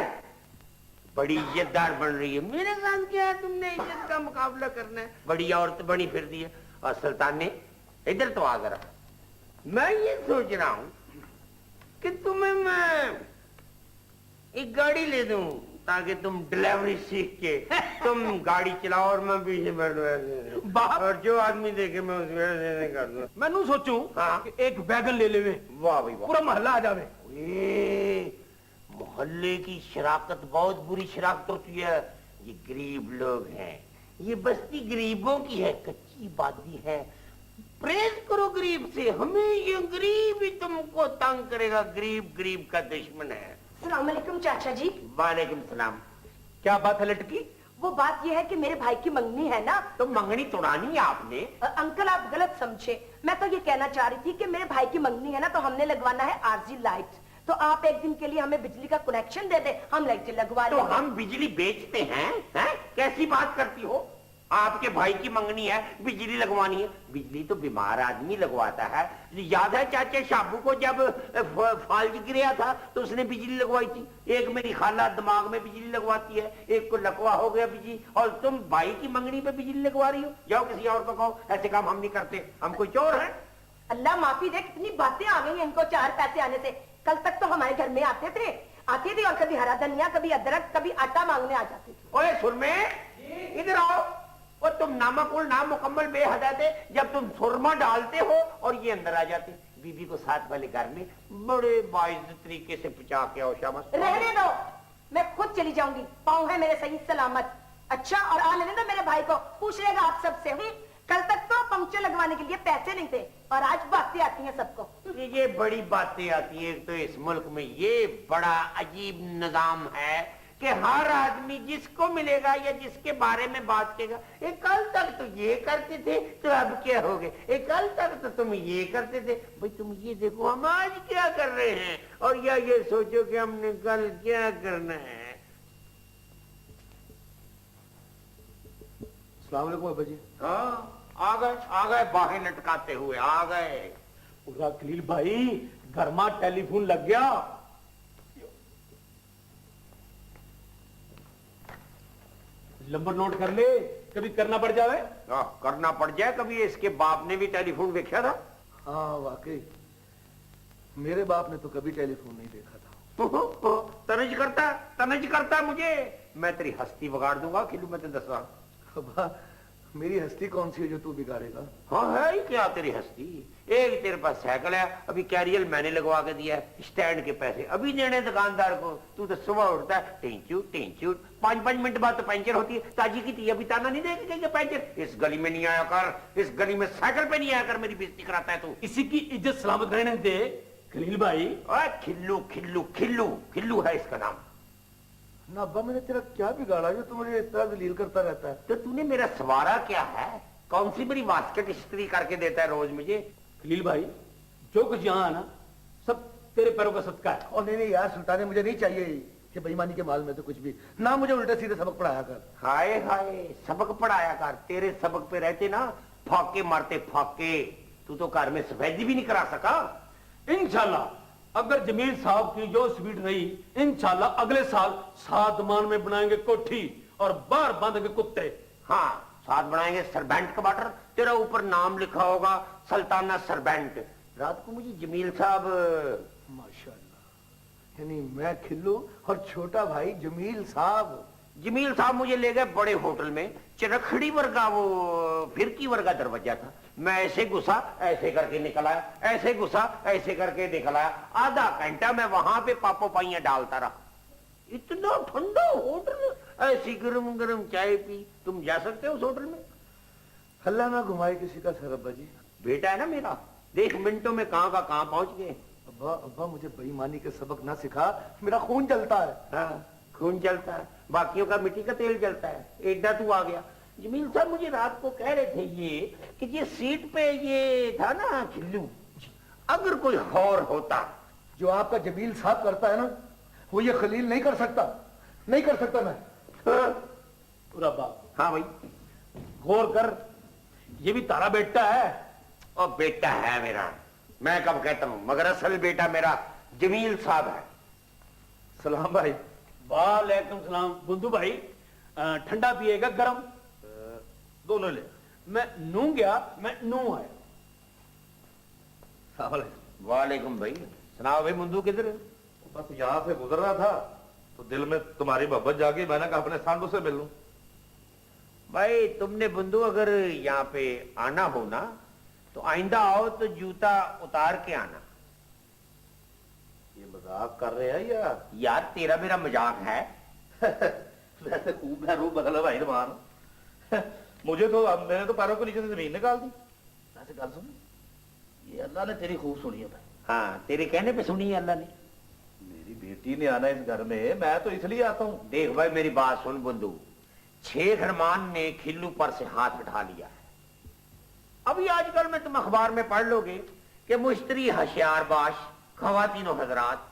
बड़ी इज्जतदार बन रही है। मेरे साथ क्या है? तुमने इज्जत का मुकाबला करना है? बड़ी औरत बनी फिरती है। और सुल्तान ने इधर तो आ जरा। मैं ये सोच रहा हूँ कि तुम्हें मैं एक गाड़ी ले दूं, ताकि तुम डिलीवरी सीख के तुम गाड़ी चलाओ और मैं पीछे बैठ। और जो आदमी देखे मैं उसको कर दूं। मैं नू सोचूं हाँ। कि एक बैगन ले लेवे, वाह भाई वाह। पूरा मोहल्ला आ जावे। मोहल्ले की शराकत बहुत बुरी शराकत होती है। ये गरीब लोग हैं, ये बस्ती गरीबों की है, कच्ची बादी है। प्रेज करो गरीब से, हमें ये गरीब ही तुमको तंग करेगा। गरीब गरीब का दुश्मन है। सलाम अलैकुम चाचा जी। वालेकुम सलाम। क्या बात है लटकी? वो बात ये है कि मेरे भाई की मंगनी है ना। तो मंगनी तोड़ानी है आपने? अंकल आप गलत समझे। मैं तो ये कहना चाह रही थी कि मेरे भाई की मंगनी है ना, तो हमने लगवाना है आरजी लाइट। तो आप एक दिन के लिए हमें बिजली का कनेक्शन दे दे, हम लाइट लगवा तो लेंगे। हम बिजली बेचते हैं? कैसी बात करती हो? आपके भाई की मंगनी है, बिजली लगवानी है? बिजली तो बीमार आदमी लगवाता है। याद है चाचा शाबू को जब फाल्ज गिरा था तो उसने बिजली लगवाई थी। एक मेरी खाला दिमाग में बिजली लगवाती है, एक को लकवा हो गया बिजली, और तुम भाई की मंगनी पे बिजली लगवा रही हो? जाओ किसी और को कहो, ऐसे काम हम नहीं करते, हम कोई चोर हैं? अल्लाह माफी दे, कितनी बातें आ गई हैं इनको 4 पैसे आने से। कल तक तो हमारे घर में आते थे और कभी हरा धनिया, कभी अदरक, कभी आटा मांगने आ जाते थे। ओए सुरमे, इधर आओ। और तुम नामाकुल नामुकम्मल बेहदाते, जब तुम सुरमा डालते हो और ये अंदर आ जाते। बीबी को साथ वाले घर में बड़े बाइज्जत तरीके से पहुंचा के आओ। शाबाश। रहने दो, मैं खुद चली जाऊंगी, पाँव है मेरे सही सलामत। अच्छा, और आने देना मेरे भाई को, पूछ लेगा आप सबसे। कल तक तो पंक्चर लगवाने के लिए पैसे नहीं थे, और आज बातें आती हैं सबको। ये बड़ी बातें आती है। तो इस मुल्क में ये बड़ा अजीब निजाम है कि हर आदमी जिसको मिलेगा या जिसके बारे में बात करेगा, कल तक तो ये करते थे तो अब क्या हो गए, कल तक तो तुम ये करते थे। भाई तुम ये देखो हम आज क्या कर रहे हैं, और या ये सोचो कि हमने कल क्या करना है। अस्सलाम वालेकुम अब्बा जी। हाँ, आ गए बाहें लटकाते हुए आ गए। पूरा खलील भाई, घर में टेलीफोन लग गया। नंबर नोट कर ले, कभी करना पड़ जावे। करना पड़ जाए कभी। इसके बाप ने भी टेलीफोन देखा था? हाँ वाकई, मेरे बाप ने तो कभी टेलीफोन नहीं देखा था। तनज करता मुझे। मैं तेरी हस्ती बिगाड़ दूंगा खिलू, मैं तेरे दसा। अब्बा, मेरी हस्ती कौन सी है जो तू बिगाड़ेगा? हाँ है ही क्या तेरी हस्ती। एक तेरे पास साइकिल है, अभी कैरियल मैंने लगवा के दिया है, स्टैंड के पैसे अभी देने दुकानदार को। तू तो सुबह उठता है टेंचू 5-5 मिनट बाद तो पंचर होती है। ताजी की थी, अभी ताना नहीं देगा कि पंचर। इस गली में नहीं आया कर, इस गली में साइकिल पे नहीं आया कर, मेरी बेइज्जती कराता है तू। इसी की इज्जत सलामत रहने दे खलील भाई। खिल्लू खिल्लू खिल्लू खिल्लू है इसका नाम। ना अब्बा, मैंने तेरा क्या बिगाड़ा जो तू मुझे इतना दलील करता रहता है? तो तूने मेरा सवारा क्या है? कौन सी बड़ी वास्केट इस्त्री करके देता है रोज मुझे? खलील भाई, जो कुछ यहाँ है ना, सब तेरे पैरों का सदका है। और नहीं यार सुल्ताने, मुझे नहीं चाहिए कि बेईमानी के माल में तो कुछ भी ना। मुझे उल्टे सीधे सबक पढ़ाया कर। हाय हाय, सबक पढ़ाया कर। तेरे सबक पे रहते ना फाके मारते फाके। तू तो घर में सफेदी भी नहीं करा सका। इंशाल्लाह अगर जमील साहब की जो स्पीड रही, इंशाल्लाह अगले साल सातमान में बनाएंगे कोठी और बाहर बांधेंगे कुत्ते। हाँ, साथ बनाएंगे सरबेंट क्वार्टर। तेरा ऊपर नाम लिखा होगा सल्ताना सरबेंट। रात को मुझे जमील साहब। माशाल्लाह, यानी मैं खिल्लू और छोटा भाई जमील साहब मुझे ले गए बड़े होटल में। चरखड़ी वर्गा वो फिरकी वर्गा दरवाजा था। मैं ऐसे घुसा ऐसे करके निकल आया, ऐसे घुसा ऐसे करके निकल आया। आधा घंटा मैं वहां पे पापो पाइयां डालता रहा। इतना ठंडा होटल, ऐसी गरम गरम चाय पी। तुम जा सकते हो उस होटल में? अल्लाह ना घुमाए किसी का सर। अब्बा जी, बेटा है ना मेरा, देख मिनटों में कहां का कहां पहुंच गए। अब्बा मुझे बेईमानी के सबक ना सिखा, मेरा खून चलता है। हाँ, खून चलता है, बाकियों का मिट्टी का तेल जलता है। एडा तू आ गया। जमील साहब मुझे रात को कह रहे थे ये कि ये सीट पे ये था ना खिल्लू, अगर कोई और होता। जो आपका जमील साहब करता है ना, वो ये खलील नहीं कर सकता। नहीं कर सकता मैं। पूरा बाप। हाँ भाई, गौर कर, ये भी तारा बेटा है। और बेटा है मेरा, मैं कब कहता हूं, मगर असल बेटा मेरा जमील साहब है। सलाम भाई। वालेकुम सलाम। बुंदू भाई, ठंडा पिएगा गरम? दोनों ले। मैं नू गया, मैं नू आया। वालेकुम भाई। सुनाओ भाई, मुंदू किधर है? बस यहाँ से गुजर रहा था तो दिल में तुम्हारी मोहब्बत जागी, मैंने कहा अपने सांडू से मिल लूं। भाई तुमने बंधु अगर यहाँ पे आना हो ना, तो आइंदा आओ तो जूता उतार के आना। ये मजाक कर रहे हैं यार? यार तेरा मेरा मजाक है। वैसे खूब है रूप बदला भाई मान। मुझे तो, मैंने तो पैरों के नीचे से जमीन निकाल दी। वैसे गल सुन, ये अल्लाह ने तेरी खूब सुनी है भाई। हाँ, तेरे कहने पे सुनी है अल्लाह ने। मेरी बेटी किसी ने आना इस घर में, मैं तो इसलिए आता हूँ। देख भाई मेरी बात सुन बुंदू, शेख रहमान ने खिल्लू पर से हाथ उठा लिया है। अभी आजकल में तुम अखबार में पढ़ लोगे कि मुश्तरी होशियारबाश खवातीनो हजरात,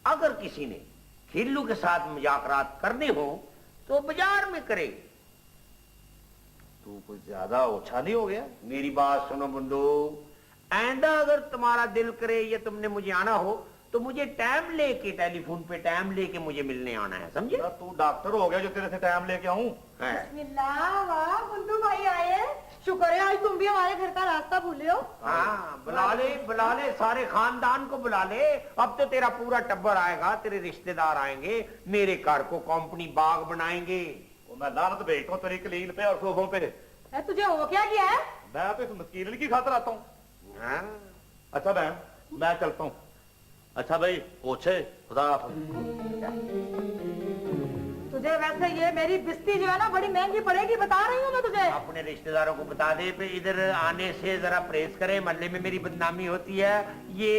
अगर किसी ने खिल्लू के साथ मुजाकरात करने हो तो बाजार में करे। तू कुछ ज्यादा ओछा नहीं हो गया? मेरी बात सुनो बुंदू, आइंदा अगर तुम्हारा दिल करे या तुमने मुझे आना हो तो मुझे टाइम लेके, टेलीफोन पे टाइम लेके मुझे मिलने आना है, समझे? तू डॉक्टर हो गया जो तेरे से टाइम लेके आऊं? बिस्मिल्लाह, वाह बुंदू भाई आए, शुक्र है आज तुम भी हमारे घर का रास्ता भूले हो। हाँ बुला ले, सारे खानदान को बुला ले। अब तो तेरा पूरा टब्बर आएगा, तेरे रिश्तेदार आएंगे, मेरे घर को कंपनी बाग बनाएंगे। मैं लानत भेजता हूँ तेरी कलीन पे और सोफों पे। तुझे हो क्या गया है? मैं तो इस मस्कीन की खातर आता हूँ। अच्छा मैं चलता हूँ। अच्छा भाई, ओछे, खुदा हाफिज। तुझे वैसे ये मेरी बिस्ती जो है ना बड़ी महंगी पड़ेगी, बता रही हूँ मैं तुझे। अपने रिश्तेदारों को बता दे पे इधर आने से जरा परहेज करे, मोहल्ले में मेरी बदनामी होती है। ये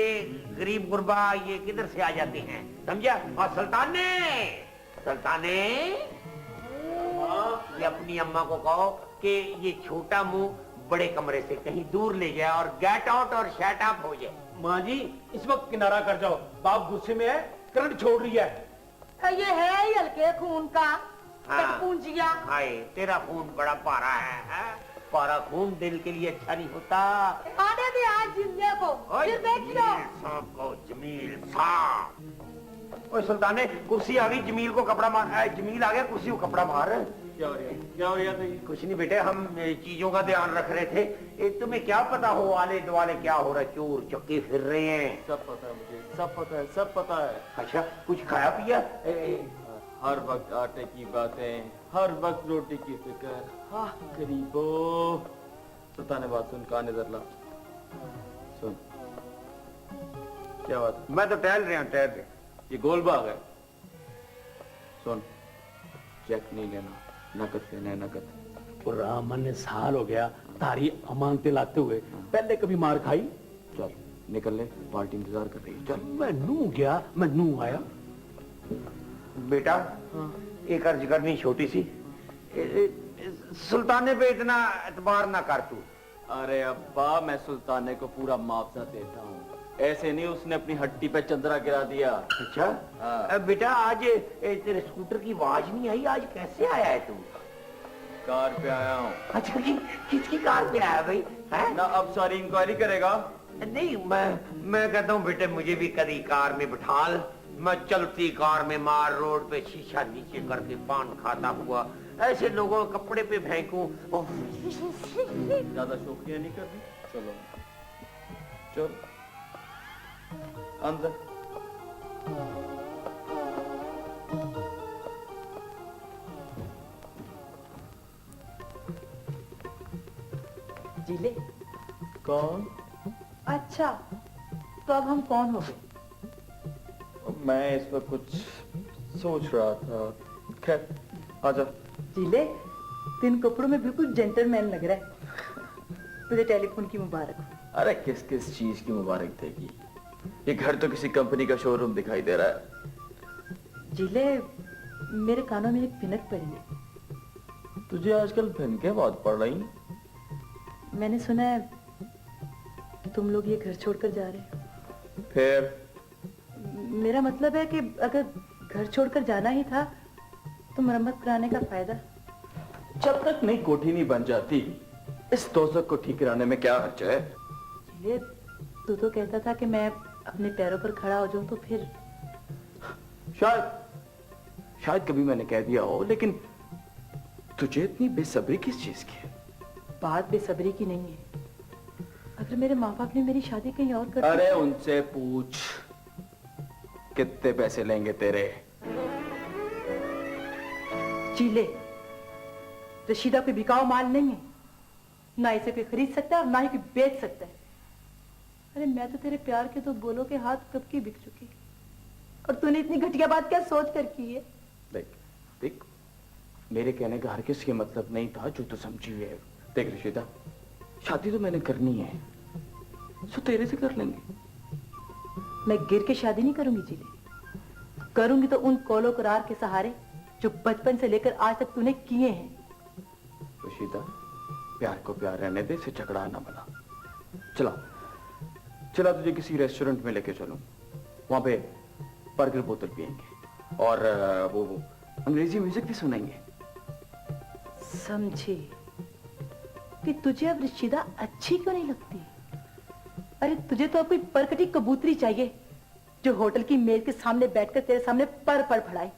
गरीब गुरबा ये किधर से आ जाते हैं, समझा? और सुल्ताने ये अपनी अम्मा को कहो कि ये छोटा मुंह बड़े कमरे से कहीं दूर ले जाए और गेट आउट और शट अप हो जाए। माँ जी इस वक्त किनारा कर जाओ, बाप गुस्से में है, करंट छोड़ रही है। ये है ही हल्के खून का पूंजिया। हाय तेरा खून बड़ा पारा है? पारा खून दिल के लिए अच्छा नहीं होता। आने दे आज जिंदे को, फिर देख लो। जमील साहब, ओए सुल्ताने कुर्सी आ गई, जमील को कपड़ा मार। जमील आ गया, कुर्सी को कपड़ा मार। क्या हो रहा था? कुछ नहीं बेटे, हम चीजों का ध्यान रख रहे थे। तुम्हें क्या पता हो आले दुआले क्या हो रहा है? चोर चक्के फिर रहे हैं। सब पता है मुझे, सब पता है, सब पता है। अच्छा कुछ खाया पिया? हर वक्त आटे की बातें, हर वक्त रोटी की फिक्र। हाँ गरीबो। सुल्तान बात सुन, कान इधर ला सुन। क्या बात? मैं तो टहल रहा। ये गोलबाग है। सुन, चेक नहीं लेना, नकद लेना है, नकद। रामन साल हो गया तारी अमानते लाते हुए, पहले कभी मार खाई? चल निकल ले, पार्टी इंतजार कर रही है। चल। मैं नू गया, मैं नू आया। बेटा एक अर्ज करनी छोटी सी, सुल्ताने पे इतना एतबार ना कर तू। अरे अब्बा, मैं सुल्ताने को पूरा मुआवजा देता हूँ, ऐसे नहीं उसने अपनी हड्डी पे चंद्रा गिरा दिया। अच्छा हाँ। बेटा आज तेरे स्कूटर की आवाज नहीं आई, आज कैसे आया है तू? कार पे आया हूँ। अच्छा किसकी कार पे आया भाई? है ना अब सारी इंक्वायरी करेगा? नहीं, मैं कहता हूँ बेटे मुझे भी कभी कार में बिठाल, मैं चलती कार में मार रोड पे शीशा नीचे करके पान खाता हुआ ऐसे लोगों के कपड़े पे फेंकूं। ज्यादा शौकिया नहीं करनी। चलो चल अंदर। जिले कौन? अच्छा, तो अब हम कौन हो गए? मैं इस वक्त कुछ सोच रहा था। खैर आजा। जिले, तू इन कपड़ों में बिल्कुल जेंटलमैन लग रहा है। तुझे टेलीफोन की मुबारक हो। अरे किस किस चीज की मुबारक देगी, ये घर तो किसी कंपनी का शोरूम दिखाई दे रहा है। जिले, मेरे कानों में एक भिनक पड़ी है। तुझे आजकल भिनके बहुत पड़ रही। मैंने सुना है कि तुम लोग ये घर छोड़कर जा रहे हो। फिर मेरा मतलब है कि अगर घर छोड़कर जाना ही था तो मरम्मत कराने का फायदा। जब तक नई कोठी नहीं बन जाती, इस दोजख को ठीक कराने में क्या हर्ज है? जिले, तू तो कहता था कि मैं अपने पैरों पर खड़ा हो जाऊं तो फिर। शायद कभी मैंने कह दिया हो, लेकिन तुझे इतनी बेसब्री किस चीज की है? बात बेसब्री की नहीं है। अगर मेरे माँ बाप ने मेरी शादी कहीं और कर। अरे उनसे पूछ कितने पैसे लेंगे तेरे। जिले, रशीदा कोई बिकाऊ माल नहीं है, ना इसे कोई खरीद सकता है और ना ही कोई बेच सकता है। अरे मैं तो तेरे प्यार के तो बोलों के हाथ कब की बिक चुकी, और तूने इतनी घटिया बात क्या सोच कर की है? देख, मेरे कहने का हर किस के मतलब नहीं था जो तू समझी है। देख रशीदा, शादी तो मैंने करनी है, सो तेरे से कर लेंगे। मैं गिर के शादी नहीं करूंगी जिले। करूंगी तो उन कौलो करार के सहारे जो बचपन से लेकर आज तक तूने किए हैं। रशीदा, प्यार को प्यार रहने दे, इसे झगड़ा ना बना। चला चला तुझे किसी रेस्टोरेंट में लेके चलूं, वहां पे बर्गर बोतल पियेंगे और वो अंग्रेजी म्यूजिक भी सुनेंगे। समझी कि तुझे अब रशीदा अच्छी क्यों नहीं लगती? अरे तुझे तो अब कोई परकटी कबूतरी चाहिए जो होटल की मेज के सामने बैठकर तेरे सामने पर फड़ाए।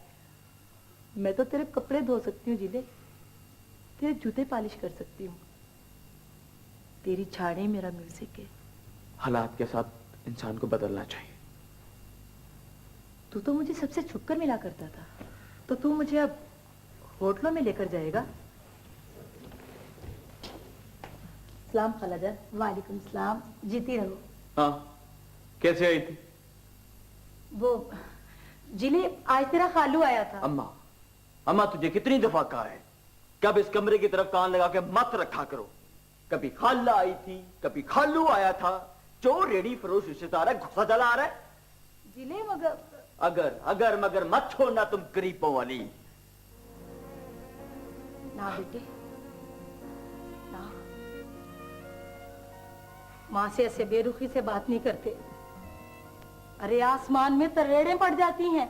मैं तो तेरे कपड़े धो सकती हूँ जिले, तेरे जूते पॉलिश कर सकती हूँ, तेरी झाड़ी मेरा म्यूजिक है। हालात के साथ इंसान को बदलना चाहिए। तू तो मुझे सबसे छुपकर मिला करता था, तो तू मुझे अब होटलों में लेकर जाएगा? सलाम खालाजान। वालेकुम सलाम, जीती रहो। हाँ, कैसे आई थी? वो जिले आज तेरा खालू आया था। अम्मा, अम्मा तुझे कितनी दफा कहा है कब इस कमरे की तरफ कान लगा के मत रखा करो। कभी खाला आई थी, कभी खालू आया था। जो रेडी फरोश रिश्तेदार है घुसा चला आ रहा है। जिले मगर अगर अगर मगर मत छोड़ना तुम गरीबों वाली। ना बेटे ना, माँ से ऐसे बेरुखी से बात नहीं करते। अरे आसमान में तरेड़ें पड़ जाती हैं।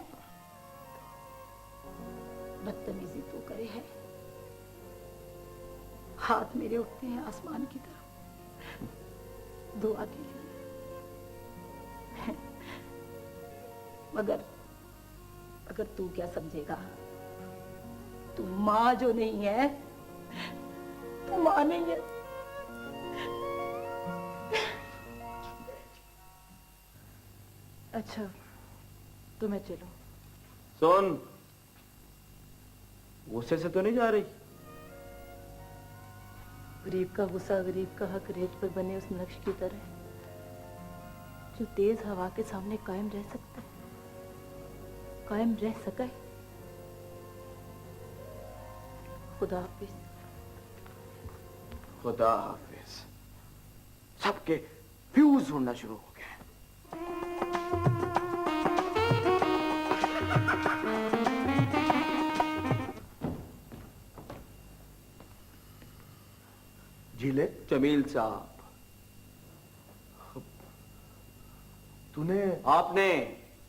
बदतमीजी तो करे है, हाथ मेरे उठते हैं आसमान की तरफ दुआ के लिए। मगर अगर तू क्या समझेगा, तू माँ जो नहीं है, तू माँ नहीं है। अच्छा तो मैं चलूं? सुन, गुस्से से तो नहीं जा रही? गरीब का गुस्सा गरीब का हक रेत पर बने उस नक्श की तरह जो तेज हवा के सामने कायम रह सकता है, कायम रह सका है। खुदा हाफिज। खुदा हाफिज। सबके फ्यूज उड़ना शुरू हो गए। जीले, जमील साहब, तूने आपने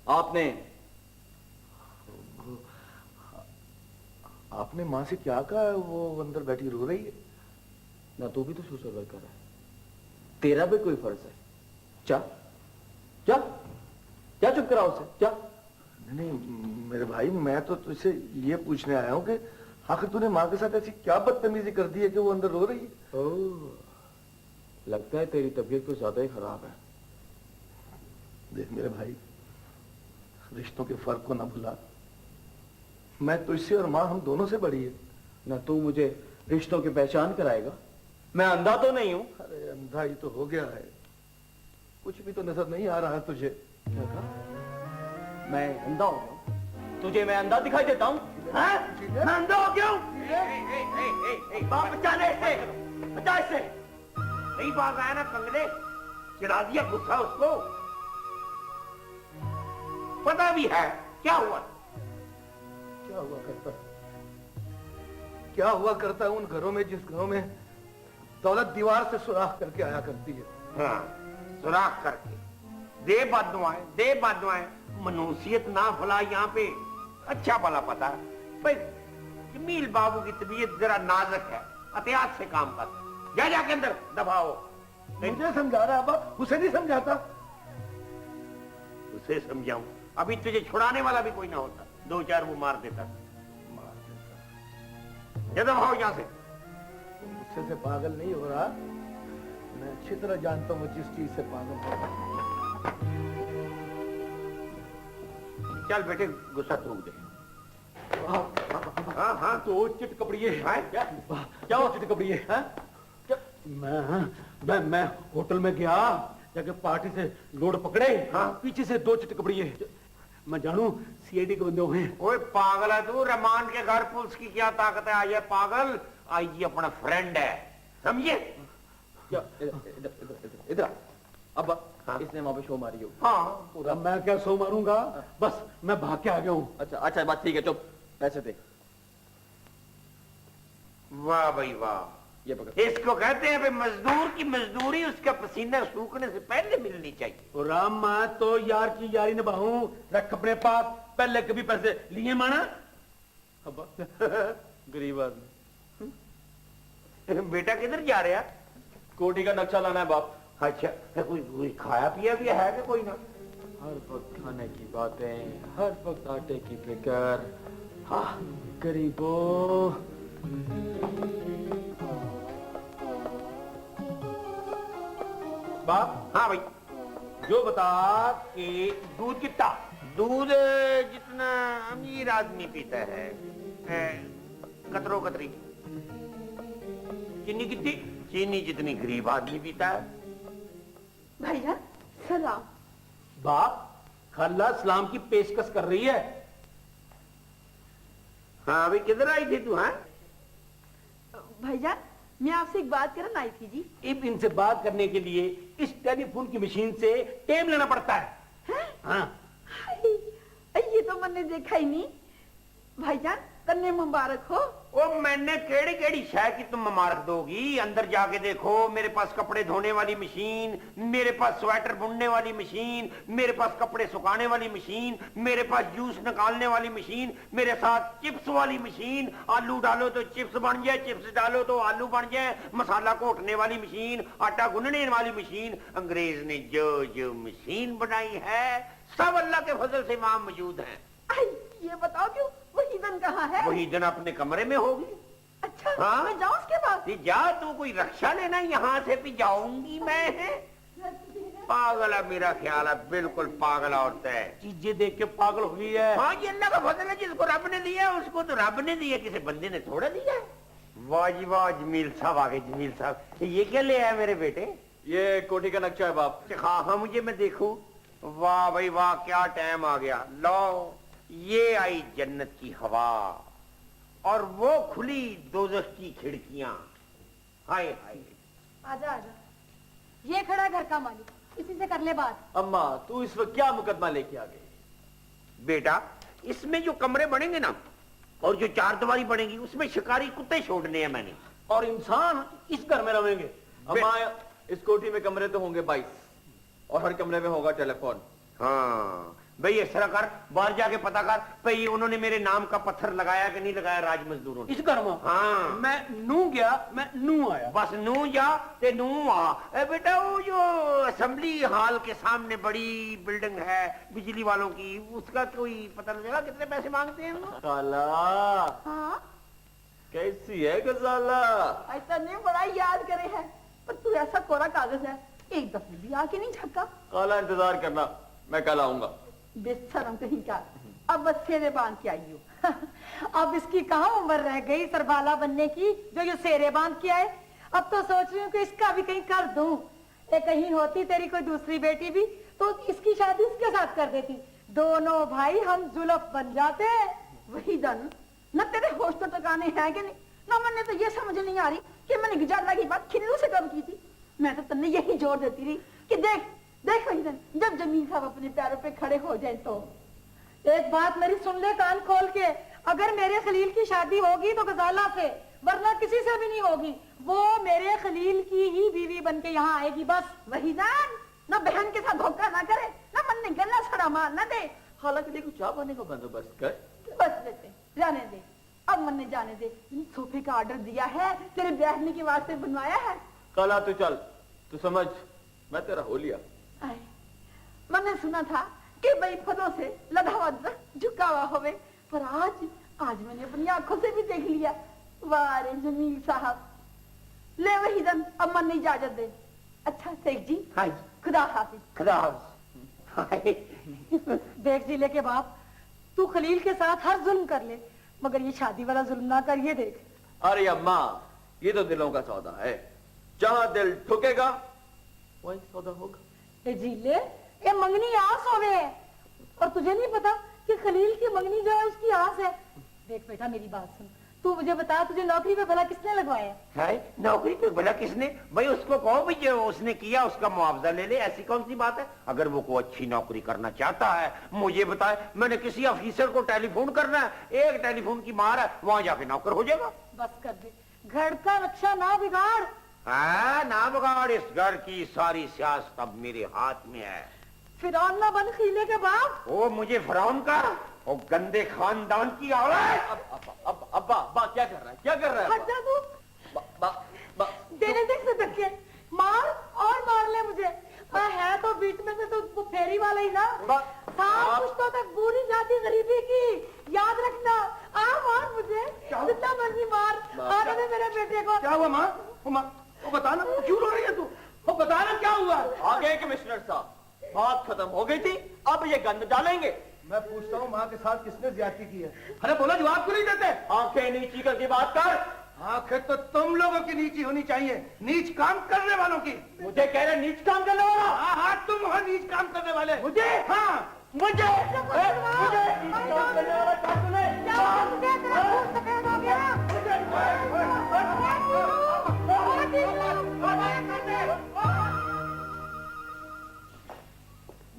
आपने आपने माँ से क्या कहा? वो अंदर बैठी रो रही है। ना तू भी तो सोशल वर्कर है, तेरा भी कोई फर्ज है। जा जा जा, चुप कराओ उसे, जा। नहीं मेरे भाई, मैं तो तुझसे ये पूछने आया हूँ कि आखिर तूने माँ के साथ ऐसी क्या बदतमीजी कर दी है कि वो अंदर रो रही है? ओह, लगता है तेरी तबीयत कुछ ज्यादा ही खराब है। देख मेरे भाई, रिश्तों के फर्क को ना भुला। मैं तुझसे और माँ हम दोनों से बड़ी है। ना तू मुझे रिश्तों की पहचान कराएगा? मैं अंधा तो नहीं हूं। अरे अंधा ही तो हो गया है, कुछ भी तो नजर नहीं आ रहा है तुझे। क्या कहा? मैं अंधा हो गया? तुझे मैं अंधा दिखाई देता हूँ? मैं अंधा हो गया हूँ? बाप बचाने से, बचा इससे। नहीं बात आया ना कंगने, चिढ़ा दिया गुस्सा उसको। पता भी है क्या हुआ। क्या हुआ करता, क्या हुआ करता है उन घरों में जिस घरों में दौलत दीवार से सुराख करके आया करती है। हाँ, सुराख करके दे बददुआएं, मनुसियत ना भला यहाँ पे। अच्छा भला पता भाई, जमील बाबू की तबीयत जरा नाजुक है, एहतियात से काम कर। जा जाके अंदर दबाओ। मुझे समझा रहा है अब्बा, उसे नहीं समझाता। उसे समझाऊं? अभी तुझे छुड़ाने वाला भी कोई ना होता, दो चार वो मार देता। जब हो यहां से। गुस्से से पागल नहीं हो रहा, मैं अच्छी तरह जानता हूँ जिस चीज से पागल हो। चल बेटे, गुस्सा थूक दे। हाँ हाँ, तो चिट कपड़िए क्या हो चिट कपड़िए? मैं होटल में गया, जाके पार्टी से लोड पकड़े। हाँ। पीछे से दो चिट कपड़िए। मैं जानू सीआईडी के बंदे हुए हैं। ओए पागल है तू, रहमान के घर पुलिस की क्या ताकत है? आई है पागल, आई जी अपना फ्रेंड है, समझे? क्या? इधर इधर इधर इधर, अब हाँ। इसने वहां पे शो मारी हो। हाँ अब मैं क्या सो मारूंगा, बस मैं भाग के आ गया हूँ। अच्छा अच्छा, बात ठीक है, चुप। पैसे दे, वाह भाई वाह, ये पकड़। इसको कहते हैं भाई मजदूर की मजदूरी उसका पसीना सूखने से पहले मिलनी चाहिए। और राम मैं तो यार की यारी निभाऊं, रख अपने पास। पहले कभी पैसे लिए माना? अब गरीब आदमी। बेटा किधर जा रहा? कोठी का नक्शा लाना है बाप। अच्छा, कोई खाया पिया भी है कि कोई ना? हर वक्त खाने की बातें, हर वक्त आटे की फिक्र। हाँ गरीबों। बाप, हाँ भाई, जो बता कि दूध कितना? दूध जितना अमीर आदमी पीता है, कतरो कतरी। चीनी कितनी? चीनी जितनी गरीब आदमी पीता है। भैया सलाम। बाप, खाला सलाम की पेशकश कर रही है। हाँ अभी किधर आई थी तू? हाँ भैया मैं आपसे एक बात करना आई थी जी। अब इनसे बात करने के लिए इस टेलीफोन की मशीन से टेम लेना पड़ता है। हाँ हाय, ये तो मैंने देखा ही नहीं। भाईजान कन्ने मुबारक हो। ओ मैंने केड़ी केड़ी शय की तुम मुबारक दोगी? अंदर जाके देखो, मेरे पास कपड़े धोने वाली मशीन, मेरे पास स्वेटर बुनने वाली मशीन, मेरे पास कपड़े सुखाने वाली मशीन, मेरे पास जूस निकालने वाली मशीन, मेरे साथ चिप्स वाली मशीन। आलू डालो तो चिप्स बन जाए, चिप्स डालो तो आलू बन जाए, मसाला घोटने वाली मशीन, आटा गूंदने वाली मशीन। अंग्रेज ने जो जो मशीन बनाई है सब अल्लाह के फजल से वहां मौजूद है। आई, ये बताओ क्यों वहीदन कहाँ है? वही दिन अपने कमरे में होगी। अच्छा हाँ? मैं जाऊँ उसके पास? ये जा, तू कोई रक्षा लेना, यहाँ से भी जाऊंगी मैं। है पागल है, मेरा ख्याल है, बिल्कुल पागल औरत है। चीजें देख के पागल हो गई है। हाँ ये अल्लाह का फजल है, जिसको रब ने दिया उसको तो रब ने दिया, किसी बंदे ने थोड़ा दिया। वाह जी वाह, जमील साहब आ गए। जमील साहब ये क्या ले आया मेरे बेटे? ये कोठी का नक्शा है बाप। हाँ हाँ मुझे, मैं देखूं। वाह भाई वाह, क्या टाइम आ गया। लो ये आई जन्नत की हवा और वो खुली दोज़ख की खिड़कियां। हाय हाय। आजा आजा, ये खड़ा घर का मालिक, इसी से कर ले बात। अम्मा तू इस वक्त क्या मुकदमा लेके आ गई? बेटा इसमें जो कमरे बनेंगे ना और जो चारदीवारी बनेगी उसमें शिकारी कुत्ते छोड़ने हैं मैंने। और इंसान इस घर में रहेंगे। अम्मा इस कोठी में कमरे तो होंगे 22 और हर कमरे में होगा टेलीफोन। हाँ भाई इस तरह कर, बाहर जाके पता कर भाई उन्होंने मेरे नाम का पत्थर लगाया कि नहीं लगाया राज मजदूरों ने इस घर में। हाँ मैं नू गया, मैं नू आया। बस नू जा ते नू आ। बेटा वो जो असेंबली हॉल के सामने बड़ी बिल्डिंग है बिजली वालों की, उसका कोई पता नहीं चला कितने पैसे मांगते हैं वो? खाला हाँ कैसी है गजाला? ऐसा नहीं, बड़ा याद करे है, पर तू ऐसा कोरा कागज है, एक दफे भी आके नहीं झपका। खाला इंतजार करना, मैं कल आऊंगा। बेशरम कहीं का, अब बस सेरे बांध के आई हो। अब इसकी कहाँ उम्र रह गई सरबाला बनने की, जो ये सेरे बांध के आए। अब तो सोच रही हूँ कि इसका भी कहीं कर दूं। कहीं होती तेरी कोई दूसरी बेटी भी तो इसकी शादी इसके साथ कर देती, दोनों भाई हम जुल्फ बन जाते। वही दन न तेरे होश तो टकाने हैं कि नहीं, ना मैंने तो ये समझ नहीं आ रही कि मैंने गजाला की बात खिल्लू से कब की थी। मैं तो तन्ने यही जोर देती रही कि देख देख वही दिन जब जमीन साहब अपने पैरों पे खड़े हो जाए तो। एक बात मेरी सुन ले कान खोल के, अगर मेरे खलील की शादी होगी तो गजाला से, वरना किसी से भी नहीं होगी। वो मेरे खलील की ही बीवी बन के यहाँ आएगी बस। वही जान ना बहन के साथ धोखा ना करे, ना मन ने गला सड़ा मार ना दे। हालांकि देखो चाय पानी का बंदोबस्त कर। बस लेते जाने दे, अब मन ने जाने दे। सोफे का ऑर्डर दिया है, तेरे बैठने के वास्ते बनवाया है। कल तू चल, तू समझ मैं तेरा हो लिया। मैंने सुना था कि भाई फलों से लदा हुआ झुका हुआ होवे, पर आज मैंने अपनी आंखों से भी देख लिया। वाह रे जमील साहब, ले वही दन, अब मन ने इजाजत दे। अच्छा शेख जी, हाँ खुदा हाफिज। खुदा हाफिज। देख जिले के बाप, तू खलील के साथ हर जुल्म कर ले, मगर ये शादी वाला जुल्म ना कर। ये देख। अरे अम्मा ये तो दिलों का सौदा है, जहां दिल ठुकेगा वही सौदा होगा। जिले ये मंगनी आस हो गए, और तुझे नहीं पता कि खलील की मंगनी जो है उसकी आस है। देख बेटा मेरी बात सुन, तू मुझे बता, तुझे नौकरी पे भला किसने लगवाया? है नौकरी पे भला किसने? भाई उसको कहो भाई जो उसने किया उसका मुआवजा ले ले, ऐसी कौन सी बात है? अगर वो कोई अच्छी नौकरी करना चाहता है मुझे बताए, मैंने किसी ऑफिसर को टेलीफोन करना है, एक टेलीफोन की मार है, वहां जाके नौकर हो जाएगा। बस कर दे, घर का नक्शा ना बिगाड़। हाँ ना बिगाड़, इस घर की सारी सियासत अब मेरे हाथ में है। फिरौन ना बन खीले के बाप। वो मुझे फिरौन का और गंदे खानदान की औलाद। अब्बा अब्बा क्या कर रहा है, क्या कर रहा है? हट जा तू। बा, बा, बा, देने देख से धक्के, मार और मार ले मुझे। है तो बीच में से तो वो फेरी वाला ही ना। साफ पुश्तों तक बुरी जाती गरीबी की, याद रखना। आ मार मुझे, जितना मर्जी मार। आने दे मेरे बेटे को। क्या हुआ माँ? वो बताना, क्यों रो रही है तू? वो बताना क्या हुआ? आगे कमिश्नर साहब, बात खत्म हो गई थी, अब ये गंद डालेंगे। मैं पूछता हूँ माँ के साथ किसने ज्यादती की है? अरे बोला, जवाब क्यों नहीं देते? आंखें नीची करके बात कर। आखिर तो तुम लोगों की नीची होनी चाहिए, नीच काम करने वालों की। मुझे कह रहे नीच काम करने वाला? हाँ हाँ, तुम हो नीच काम करने वाले। मुझे? हाँ मुझे नीच काम करने वाला कौन सुने?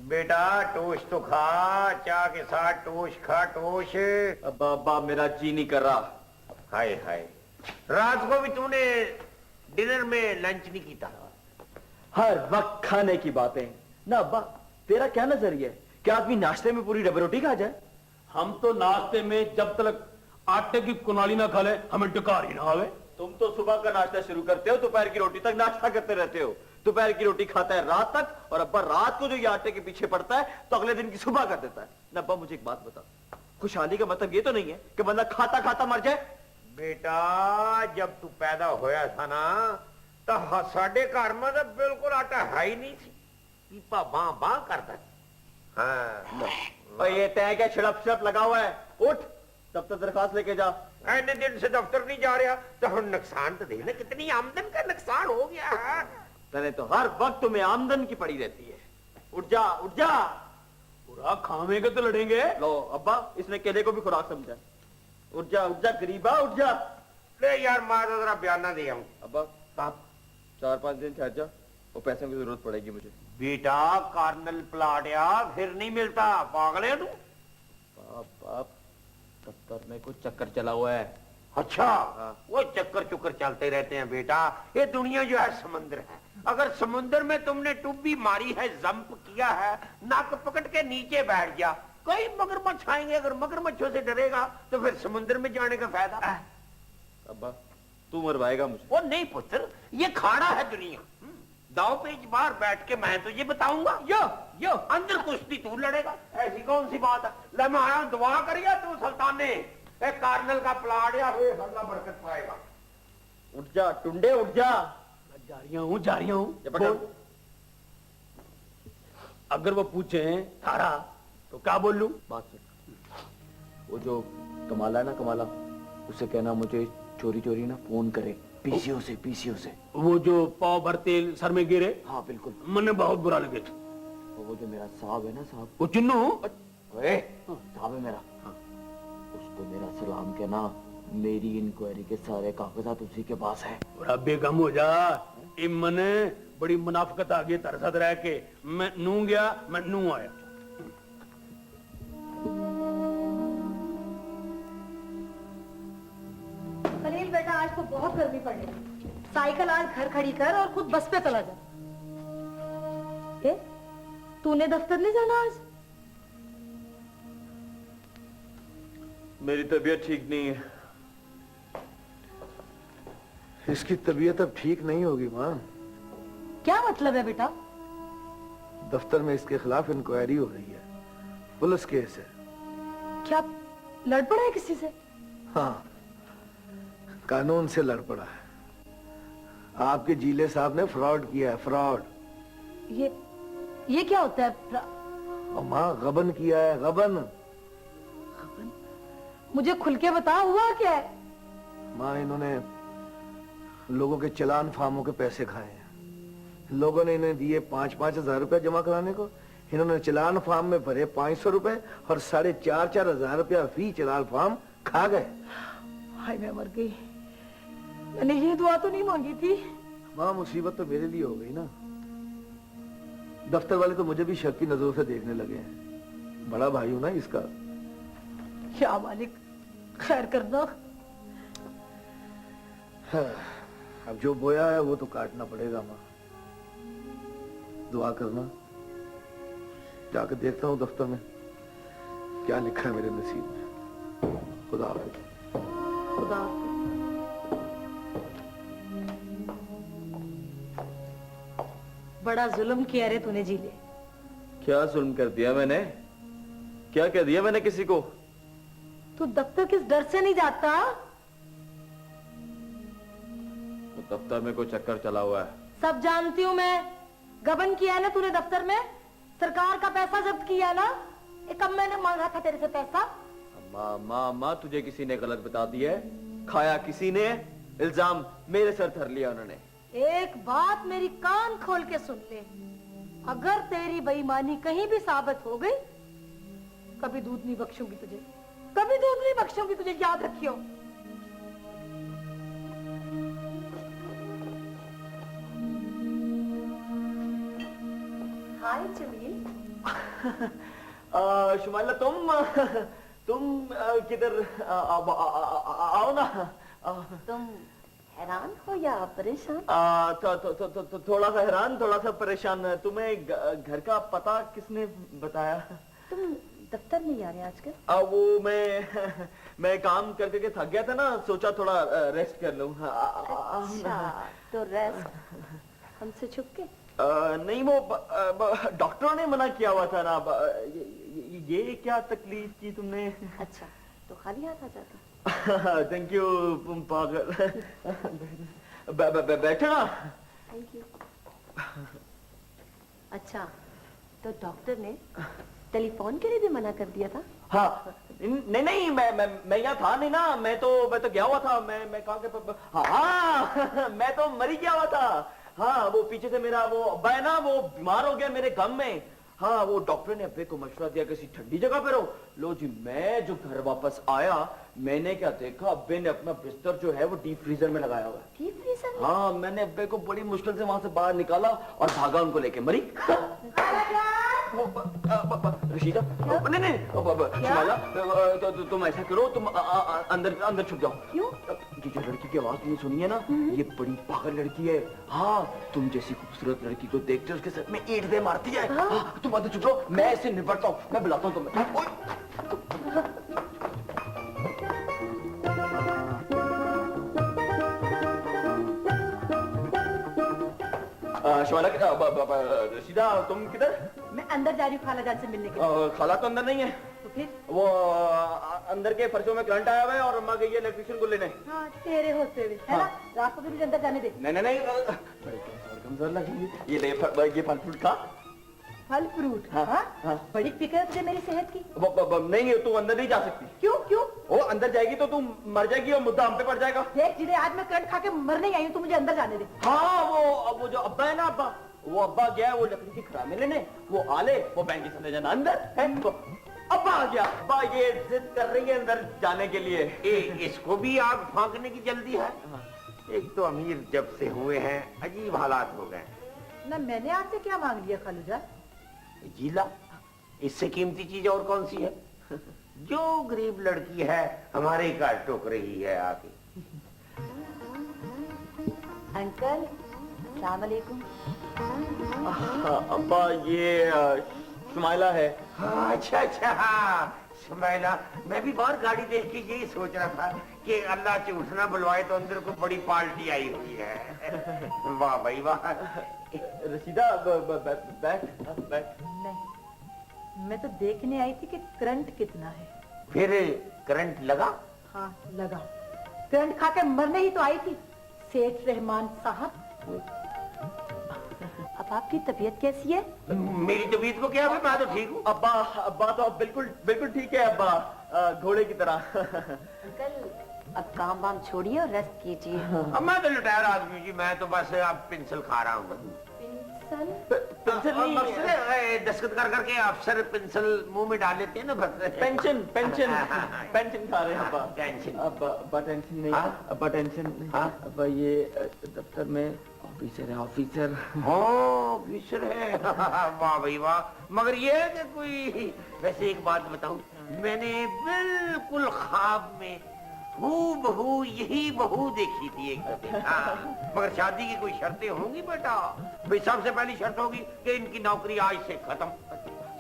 बेटा टोस्ट तो खा, चाय के साथ टोस्ट खा, टोस्ट। अब्बा अब्बा मेरा जी नहीं कर रहा। हाय हाय, रात को भी तूने डिनर में लंच नहीं किया? हर वक्त खाने की बातें ना। अब्बा तेरा क्या नजरिया है कि आदमी नाश्ते में पूरी डबल रोटी खा जाए? हम तो नाश्ते में जब तक आटे की कुनाली ना खा ले हमें डकार ही ना आवे। तुम तो सुबह का नाश्ता शुरू करते हो, दोपहर की रोटी तक नाश्ता करते रहते हो। दोपहर की रोटी खाता है रात तक, और अब्बा रात को जो ये आटे के पीछे पड़ता है तो अगले दिन की सुबह कर देता है ना। अब्बा मुझे एक बात बता, खुशहाली का मतलब ये तो नहीं है कि बंदा खाता खाता मर जाए? बेटा जब तू पैदा होया था ना तो साडे घर में तो बिल्कुल आटा है ही नहीं थी, पीपा बां बां करता। हाँ और ये तय क्या छिड़प छिड़प लगा हुआ है? उठ दफ्तर दरखास्त लेके जा। इतने दिन से दफ्तर नहीं जा रहा तो हम नुकसान तो देखना, कितनी आमदन का नुकसान हो गया है। तने तो हर वक्त तुम्हें आमदन की पड़ी रहती है। उठ जा उठ जा। पूरा खावेंगे तो लड़ेंगे। लो अब्बा, इसने केले को भी खुराक समझा। उठ जा गरीबा, उठ जा। ले यार माँ तो जरा बयाना दे आऊं। अब्बा आप 4-5 दिन ठहर जा, वो पैसों की जरूरत पड़ेगी मुझे। बेटा कार्नल प्लाटिया फिर नहीं मिलता, पागल है तू? बाप बाप, दफ्तर में कुछ चक्कर चला हुआ है। अच्छा वो चक्कर चुक्कर चलते रहते हैं बेटा। ये दुनिया जो है समुद्र है, अगर समुद्र में तुमने टुब्बी मारी है, जंप किया है, नाक पकड़ के नीचे बैठ जा, कई मगरमच्छ आएंगे। अगर मगरमच्छों से डरेगा तो फिर समुद्र में जाने का फायदा है। अब्बा तू मरवाएगा मुझे। वो नहीं पुत्र, ये खाना है दुनिया। दाव पेच बाहर बैठ के मैं तुझे बताऊंगा, यो अंदर कुश्ती तू लड़ेगा, ऐसी कौन सी बात है? ले मैं आया, दुआ करिए तू सुल्ताने, एक कार्नल का प्लाट या फिर अल्लाह बरकत पाएगा। उठ जा टुंडे, उठ जा। जा रही हूँ। बोल। अगर वो पूछे तारा तो क्या बोल लूं? बात सुन, वो जो कमाला है ना, कमाला, उसे कहना मुझे चोरी चोरी ना फोन करे, पीसीओ से। वो जो पाव भर तेल सर में गिरे, हाँ बिल्कुल। मैंने बहुत बुरा लगे। वो जो मेरा साहब है ना, साहब, वो चिन्नू साहब है मेरा, उसको मेरा सलाम कहना। मेरी इंक्वायरी के सारे कागजात उसी के पास है। और बेगम हो जा। मने बड़ी मुनाफकत आ गई तरसत रह के। मैं नू गया, मैं नू आया। खलील बेटा, आज तो बहुत गर्मी पड़ रही, साइकिल आज घर खड़ी कर और खुद बस पे चला जा। तूने दफ्तर नहीं जाना आज? मेरी तबीयत ठीक नहीं है। इसकी तबीयत अब ठीक नहीं होगी माँ। क्या मतलब है बेटा? दफ्तर में इसके खिलाफ इंक्वायरी हो रही है, पुलिस केस है। क्या लड़ पड़ा है किसी से? हाँ, कानून से लड़ पड़ा है। आपके जीले साहब ने फ्रॉड किया है, फ्रॉड। ये क्या होता है? और माँ गबन किया है, गबन। मुझे खुल के बता, हुआ क्या है? माँ इन्होंने लोगों के चलान फार्मों के पैसे खाए हैं। लोगों ने इन्हें दिए 5-5 हजार रुपया जमा कराने को। इन्होंने चलान फार्म में भरे 500 रुपए और 4,500 रुपया फी चलान फार्म खा गए। हाय मैं मर गई। मैंने ये दुआ तो नहीं मांगी थी। माँ मुसीबत तो मेरे लिए हो गई ना। दफ्तर वाले तो मुझे भी शक की नजरों से देखने लगे हैं। बड़ा भाई हूं ना इसका। क्या मालिक खैर करना। हाँ, अब जो बोया है वो तो काटना पड़ेगा माँ। दुआ करना। जाकर देखता हूँ दफ्तर में क्या लिखा है मेरे नसीब में। खुदा हाफिज। खुदा बड़ा जुल्म किया रे तूने जीले। क्या जुल्म कर दिया मैंने? क्या कह दिया मैंने किसी को? तू दफ्तर किस डर से नहीं जाता? तो दफ्तर में कोई चक्कर चला हुआ है। सब जानती हूँ मैं। गबन किया है ना तूने दफ्तर में। सरकार का पैसा जब्त किया ना। एक कब मैंने मांगा था तेरे से पैसा। माँ माँ माँ तुझे किसी ने गलत बता दिया है। खाया किसी ने, इल्जाम मेरे सर धर लिया उन्होंने। एक बात मेरी कान खोल के सुन ले। अगर तेरी बेईमानी कहीं भी साबित हो गई, कभी दूध नहीं बख्शूंगी तुझे। कभी दूध नहीं बख्शूंगी तुझे, याद रखियो। हाय जमील। शुमाइला तुम किधर आओ ना। तुम हैरान हो या परेशान? थोड़ा सा हैरान, थोड़ा सा परेशान। तुम्हें घर का पता किसने बताया? तुम दफ्तर नहीं आ रहे आजकल? वो मैं काम कर करके थक गया था ना, सोचा थोड़ा रेस्ट कर लूं। अच्छा, तो रेस्ट हमसे छुप के? नहीं, वो डॉक्टरों ने मना किया हुआ था ना। ये क्या तकलीफ की तुमने? अच्छा, तो खाली हाथ आ जाता। थैंक यू पागल। बैठो ना। Thank you. अच्छा, तो डॉक्टर ने टेलीफोन के लिए भी मना कर दिया था? हाँ, नहीं, मैं यहाँ था नहीं ना। मैं तो गया हुआ था। मैं कहाँ के? हाँ, मैं तो मरी गया हुआ था। हाँ, वो पीछे से मेरा वो अब्बा है ना, वो बीमार हो गया मेरे गम में। हाँ, वो डॉक्टर ने अब्बे को मशवरा दिया किसी ठंडी जगह पे रहो। लो जी, मैं जो घर वापस आया, मैंने क्या देखा, अब्बे ने अपना बिस्तर जो है वो डीप फ्रीजर में लगाया हुआ है। Deep freezer? हाँ, मैंने अब्बे को बड़ी मुश्किल से वहां से बाहर निकाला और भागा उनको लेके। मरी रशीदा, नहीं शुमाइला, तुम ऐसा करो, तुम अंदर छुप जाओ। क्यों? ये जो लड़की की आवाज तुमने सुनी है ना, ये बड़ी पागल लड़की है। हाँ, तुम जैसी खूबसूरत लड़की को देखते उसके सर में ईंट दे मारती है। हाँ, तुम अंदर छुप जाओ, मैं इससे निपटता हूँ। मैं बुलाता हूँ तुम्हें। रशीदा, तुम किधर? मैं अंदर जा रही हूँ खालाजान से मिलने के लिए। खाला तो अंदर नहीं है। तो फिर? वो अंदर के फर्शों में करंट आया हुआ है और अम्मा गई है इलेक्ट्रिशियन को लेने। हाँ, तेरे होते हुए है ना। रास्ते में मुझे अंदर जाने दे। नहीं, कमजोर लगेगी। ये फल फ्रूट खा। फल फ्रूट? हाँ? बड़ी फिक्र है तुझे मेरी सेहत की। नहीं, तू अंदर नहीं जा सकती। क्यों? वो अंदर जाएगी तो तू मर जाएगी और मुद्दा हम पे पड़ जाएगा। देख जिन्हें आज मैं करंट खा के मरने आई हूँ, तू मुझे अंदर जाने दे। हाँ, वो जो अब्बा है ना, वो अब्बा गया है वो लकड़ी की खरामे लेने। वो आले, वो बैंक के सामने जाना अंदर है तो अब्बा आ गया। अब्बा ये जिद कर रही है अंदर जाने के लिए। इसको भी आग फांकने की जल्दी है। एक तो अमीर जब से हुए हैं अजीब हालात हो गए। ना मैंने आपसे क्या मांग लिया खालूजा? जीला, इससे कीमती चीज और कौन सी है? जो गरीब लड़की है हमारे घर टोक रही है आके। अंकल, अस्सलाम वालेकुम। अब्बा, ये शुमाइला है। हाँ, अच्छा हाँ, शुमाइला। मैं भी बाहर गाड़ी देख के यही सोच रहा था कि अल्लाह झूठ ना बुलवाए तो अंदर को बड़ी पार्टी आई हुई है। वाह भाई वाह। रशीदा, बैठ। नहीं, मैं तो देखने आई थी कि करंट कितना है। फिर करंट लगा? हाँ, लगा। करंट खा के मरने ही तो आई थी सेठ रहमान साहब। अब आपकी तबीयत कैसी है? मेरी तबीयत को क्या है? मैं तो ठीक हूँ। अब्बा तो बिल्कुल ठीक है। अब्बा घोड़े की तरह। अंकल, अब काम वाम छोड़िए और रेस्ट कीजिए। मैं तो रिटायर आदमी जी, मैं तो बस अब पेंसिल खा रहा हूँ। पेंशन पेंशन नहीं, दस्तखत कर करके अफसर पेंसिल मुंह में डाल लेते हैं ना भक्त पेंशन पेंशन पेंशन खा रहे हैं अब्बा। टेंशन अब्बा टेंशन नहीं, अब्बा टेंशन नहीं, अब्बा ये दफ्तर में ऑफिसर है, ऑफिसर। ऑफिसर है। वाह भाई वाह। मगर ये है कि कोई, वैसे एक बात बताऊं, मैंने बिल्कुल ख्वाब में हूबहू यही बहू देखी थी एक दफे। मगर शादी की कोई शर्तें होंगी बेटा? भाई सबसे पहली शर्त होगी कि इनकी नौकरी आज से खत्म,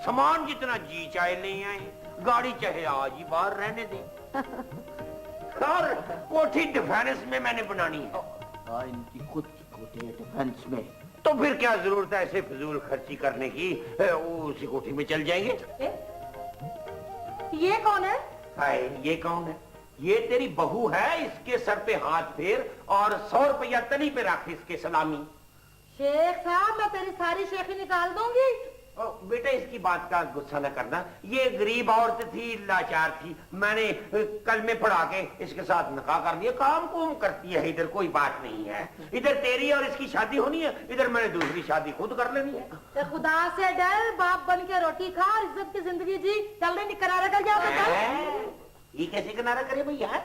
सामान जितना जी चाहे ले आए, गाड़ी चाहे आज ही बाहर रहने दें, और कोठी डिफेंस में मैंने बनानी है। इनकी खुद की कोठी है डिफेंस में। तो फिर क्या जरूरत है ऐसे फिजूल खर्ची करने की? उसी कोठी में चल जाएंगे। ये कौन है? हाय, ये कौन है? ये तेरी बहू है, इसके सर पे हाथ फेर और 100 रुपया तली पे रख इसके सलामी। शेख साहब, मैं तेरी सारी शेखी निकाल दूंगी। बेटा इसकी बात का गुस्सा न करना, ये गरीब औरत थी, लाचार थी, मैंने कलमे पढ़ा के इसके साथ निकाह कर दिया। काम कुम करती है इधर, कोई बात नहीं है। इधर तेरी और इसकी शादी होनी है, इधर मैंने दूसरी शादी खुद कर लेनी है। तो खुदा से डर, बाप बन के रोटी खा और इज्जत की जिंदगी जी। चल रही किनारा कर जाओ तो चल। ये कैसे किनारा करे भैया?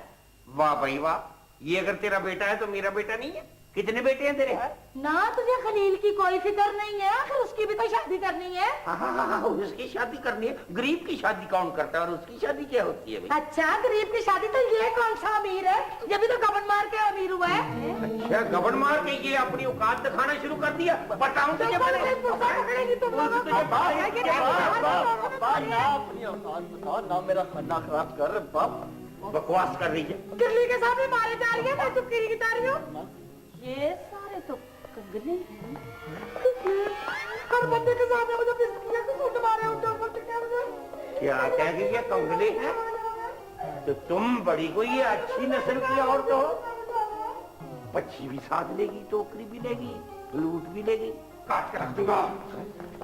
वाह भाई वाह। ये अगर तेरा बेटा है तो मेरा बेटा नहीं है। कितने बेटे हैं तेरे? ना तुझे खलील की कोई फिक्र नहीं है, आखिर उसकी भी तो शादी करनी है। हाँ, उसकी शादी करनी है। गरीब की शादी कौन करता है और उसकी शादी क्या होती है भाई? अच्छा, गरीब की शादी तो ये कौन सा अमीर है? ये भी तो गबन मार के अमीर हुआ है। अच्छा, गबन मार के ये अपनी औकात दिखाना शुरू कर दिया। बताऊं तुझे पकड़ेगी तुम लोगों को। अपनी औकात बताओ ना, मेरा खाना खराब कर बाप। बकवास कर रही है। किरली के सामने मारे जा रही है, मैं चुपकी की तारी हूँ। ये सारे तो कंगने हैं। हर बंदे के सामने मुझे बिस्कियां के सूट मारे क्या कह गई है? कंगने हैं? तो तुम बड़ी कोई अच्छी नस्ल की औरत हो। पक्षी भी साथ लेगी, टोकरी भी लेगी, लूट भी लेगी। काट के रख दूंगा,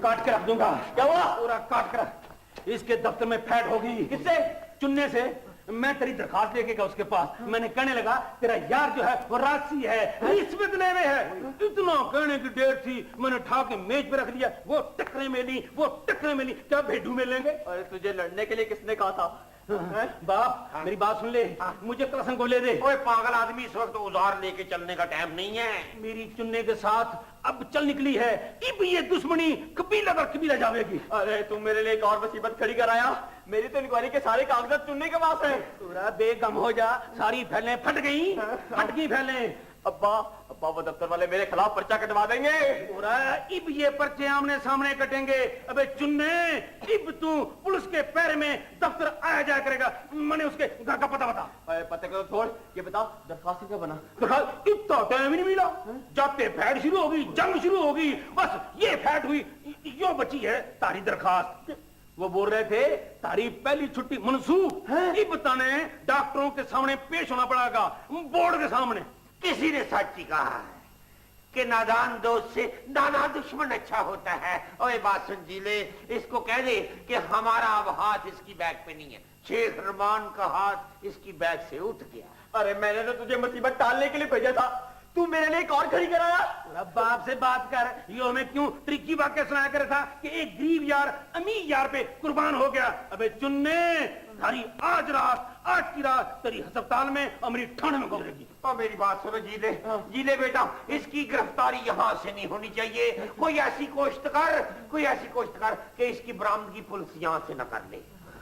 काट के रख दूंगा। क्या हुआ? पूरा काट कर रख। इसके दफ्तर में फैट होगी। किससे? चुनने से। मैं तेरी दरखास्त लेके गया उसके पास। मैंने कहने लगा तेरा यार जो है वो राशि है, रिश्वत लेने है। इतना कहने की देर थी, मैंने उठा के मेज पे रख दिया। वो टकरे में ली, वो टकरे में ली। क्या भेडू में लेंगे? अरे तुझे लड़ने के लिए किसने कहा था? बाप मेरी बात सुन ले, मुझे कसम को ले दे। ओए पागल आदमी, इस वक्त उधार लेके चलने का टाइम नहीं है। मेरी चुनने के साथ अब चल निकली है, अब ये दुश्मनी कबीला पर कबीला जावेगी। अरे तुम मेरे लिए एक और मुसीबत खड़ी कराया। मेरी तो इंक्वायरी के सारे कागजात चुनने के पास है। पूरा बेगम हो जा, सारी फैलें फट गई, फट गई फैलें। अब्बा अब्बा वो दफ्तर वाले मेरे खिलाफ पर्चा कटवा देंगे। पूरा इब ये पर्चे आमने सामने कटेंगे। अबे चुन्ने, इब तू पुलिस के पैर में दफ्तर आया जाया करेगा। मैंने उसके घर का पता बता। अरे पता करो, छोड़ ये बता दरखास्त क्या बना? दरखास्त इतना टाइम ही नहीं मिला। जाते फैट शुरू होगी, जंग शुरू होगी, बस ये फैट हुई, यो बची है तारी दरखास्त। वो बोल रहे थे तारी पहली छुट्टी मनसूख। इब तने डॉक्टरों के सामने पेश होना पड़ेगा, बोर्ड के सामने। किसी ने सच ही कहा है कि नादान दोस्त से नाना दुश्मन अच्छा होता है। ओए बात सुन जीले, इसको कह दे कि हमारा अब हाथ इसकी बैग पे नहीं है। शेख रमान का हाथ इसकी बैग से उठ गया। अरे मैंने तो तुझे मुसीबत टालने के लिए भेजा था, तू मेरे लिए एक और खड़ी कराया। बाप से बात कर, यो हमें क्यों ट्रिकी वाक्य सुनाया कर था कि एक गरीब यार अमीर यार पे कुर्बान हो गया। अबे चुन्ने, तारी आज रात, आज की रात तेरी अस्पताल में अमरी ठाणे में गुजरेगी। और मेरी बात सुनो जीले, जीले बेटा, इसकी गिरफ्तारी यहाँ से नहीं होनी चाहिए। कोई ऐसी कोशिश कर, कोई ऐसी कोशिश कर कि इसकी बरामदगी पुलिस यहाँ से न कर ले।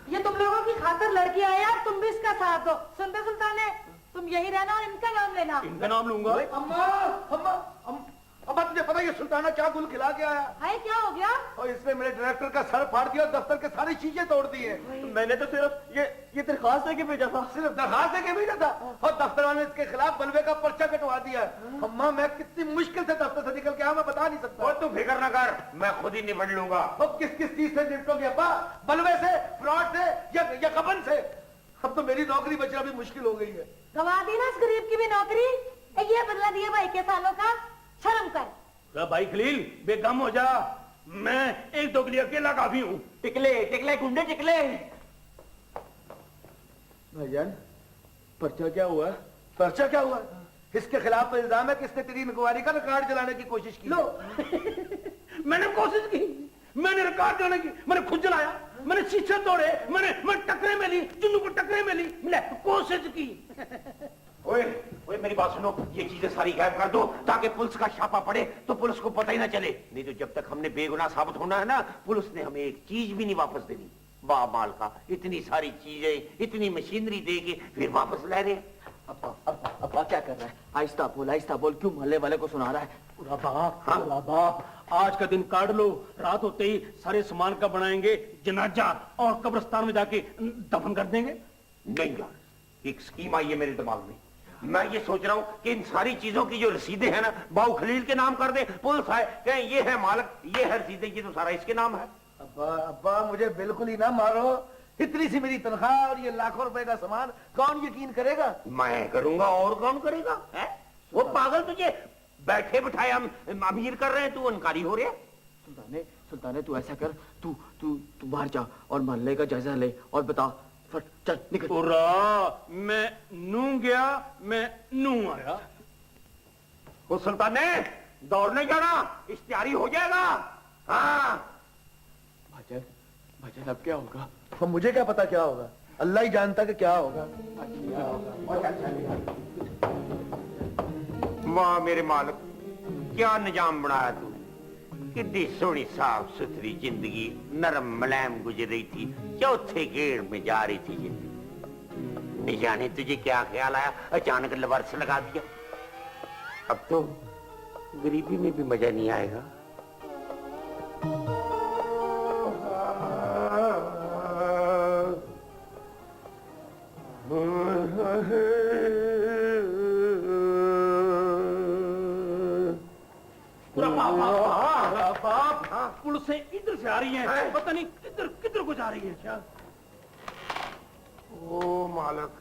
ये तुम लोगों की खातिर लड़की आया यार, तुम भी इसका साथ दो। सुनते सुल्तान है, तुम यही रहना और इनका नाम लेना। इनका नाम लूंगा। अम्मा अम्मा अम्मा, तुझे पता है ये सुल्ताना क्या गुल खिला के आया? हाय क्या हो गया? और इसने मेरे डायरेक्टर का सर फाड़ दिया और दफ्तर के सारी चीजें तोड़ दी है। मैंने तो सिर्फ ये दरखास्त देके भेजा था। सिर्फ दरखास्त देके भेजा था और दफ्तर वाले ने इसके खिलाफ बलवे का पर्चा कटवा दिया। अम्मा मैं कितनी मुश्किल से दफ्तर से निकल के आया, मैं बता नहीं सकता। और तू फिक्र न कर, मैं खुद ही निपट लूंगा। अब किस किस चीज से निपटोगे अब्बा? बलवे से, फ्रॉड से या गबन से? अब तो मेरी नौकरी बचना भी मुश्किल हो गई है। गवा दी ना इस गरीब की भी नौकरी। ये बदला दिया भाई के सालों का, शर्म कर। भाई खलील बेगम हो जा, मैं एक दो के लिए अकेला काफी हूँ। टिकले टिकले गुंडे टिकले। भाईजान पर्चा क्या हुआ? पर्चा क्या हुआ? इसके खिलाफ तो इल्जाम है कि इसने तेरी इंक्वायरी का रिकॉर्ड जलाने की कोशिश की। लो मैंने कोशिश की, मैंने रिकॉर्ड करने की, मैंने खुद जलाया, मैंने शीशे तोड़े, मैं टकरे में ली, चुन्नू को टकरे में ली, मैंने कोशिश की। ओए ओए मेरी बात सुनो, ये चीजें सारी गायब कर दो ताकि पुलिस का छापा पड़े तो पुलिस को पता ही ना चले। नहीं तो जब तक हमने बेगुनाह साबित होना है ना, पुलिस ने हमें एक चीज भी नहीं वापस देनी। वाह माल का, इतनी सारी चीजें, इतनी मशीनरी दे के फिर वापस ले रहे। अब्बा क्या कर रहा है? आहिस्ता बोल, क्यों मोहल्ले वाले को सुना रहा है? पूरा बाप, आज का दिन काट लो, रात होते ही सारे सामान का बनाएंगे जनाजा और कब्रिस्तान में जाके दफन कर देंगे। नहीं यार, एक स्कीम आई है मेरे दिमाग में। मैं ये सोच रहा हूँ कि इन सारी चीजों की जो रसीदें हैं ना, बाऊ खलील के नाम कर दे, पुलिस आए कहें ये है मालिक, ये है रसीदें, ये तो सारा इसके नाम है। अब्बा मुझे बिल्कुल ही ना मारो, इतनी सी मेरी तनख्वाह और ये लाखों रुपए का सामान कौन यकीन करेगा? मैं करूंगा और कौन करेगा? है वो पागल, तुझे बैठे बिठाए हम अमीर कर रहे हैं, तू अनकारी हो रहे है। सुल्ताने तू ऐसा कर, तू बाहर जा और मोहल्ले का जायजा ले और बता। फट चल निकल। पूरा मैं नू गया, मैं नू आया। वो सुल्ताने दौड़ने जाना, इश्तिहारी हो जाएगा। हाँ भजन अब क्या होगा? तो मुझे क्या पता क्या होगा, अल्लाह ही जानता कि क्या होगा। वाह मेरे मालिक, क्या निजाम बनाया तू। कितनी सोहनी साफ सुथरी जिंदगी नरम मुलायम गुजर रही थी, चौथे गेड़ में जा रही थी जिंदगी। नहीं जाने तुझे क्या ख्याल आया, अचानक लवर्स लगा दिया। अब तो गरीबी में भी मजा नहीं आएगा। पुलिसें इधर से आ रही हैं, पता नहीं किधर को जा रही है। क्या ओ मालिक,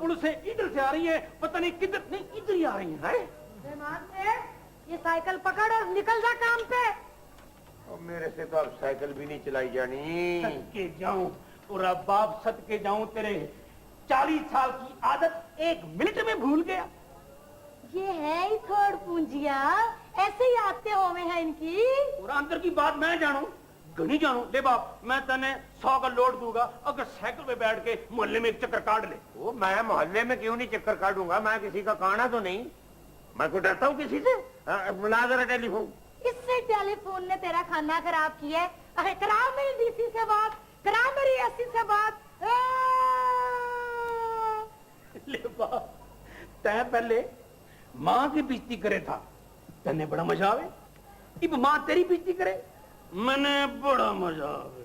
पुलिसें इधर से आ रही हैं, पता नहीं किधर, नहीं इधर ही आ रही हैं। रहमान से ये साइकिल पकड़ और निकल जा काम पे। और मेरे से तो अब साइकिल भी नहीं चलाई जानी। सदके जाऊं पूरा बाप, सदके जाऊं, तेरे 40 साल की आदत 1 मिनट में भूल गया। ये है ही थोड़ पूंजिया, ऐसे ही आते हो में है इनकी। पूरा अंदर की बात मैं जानू, घनी जानू। ले बाप, मैं तने 100 का लोड दूंगा अगर साइकिल पे बैठ के मोहल्ले में एक चक्कर काट ले। वो मैं मोहल्ले में क्यों नहीं चक्कर काटूंगा, मैं किसी का काना तो नहीं, मैं को डरता हूँ किसी से। बुला जरा टेलीफोन। इससे टेलीफोन ने तेरा खाना खराब किया है। अरे करा मेरी डीसी से बात, करा मेरी एससी से बात। ले बाप, तै पहले माँ की बेइज्जती करे था, तन्ने बड़ा मजा आवे। इब माँ तेरी बेइज्जती करे, मैंने बड़ा मजा आवे।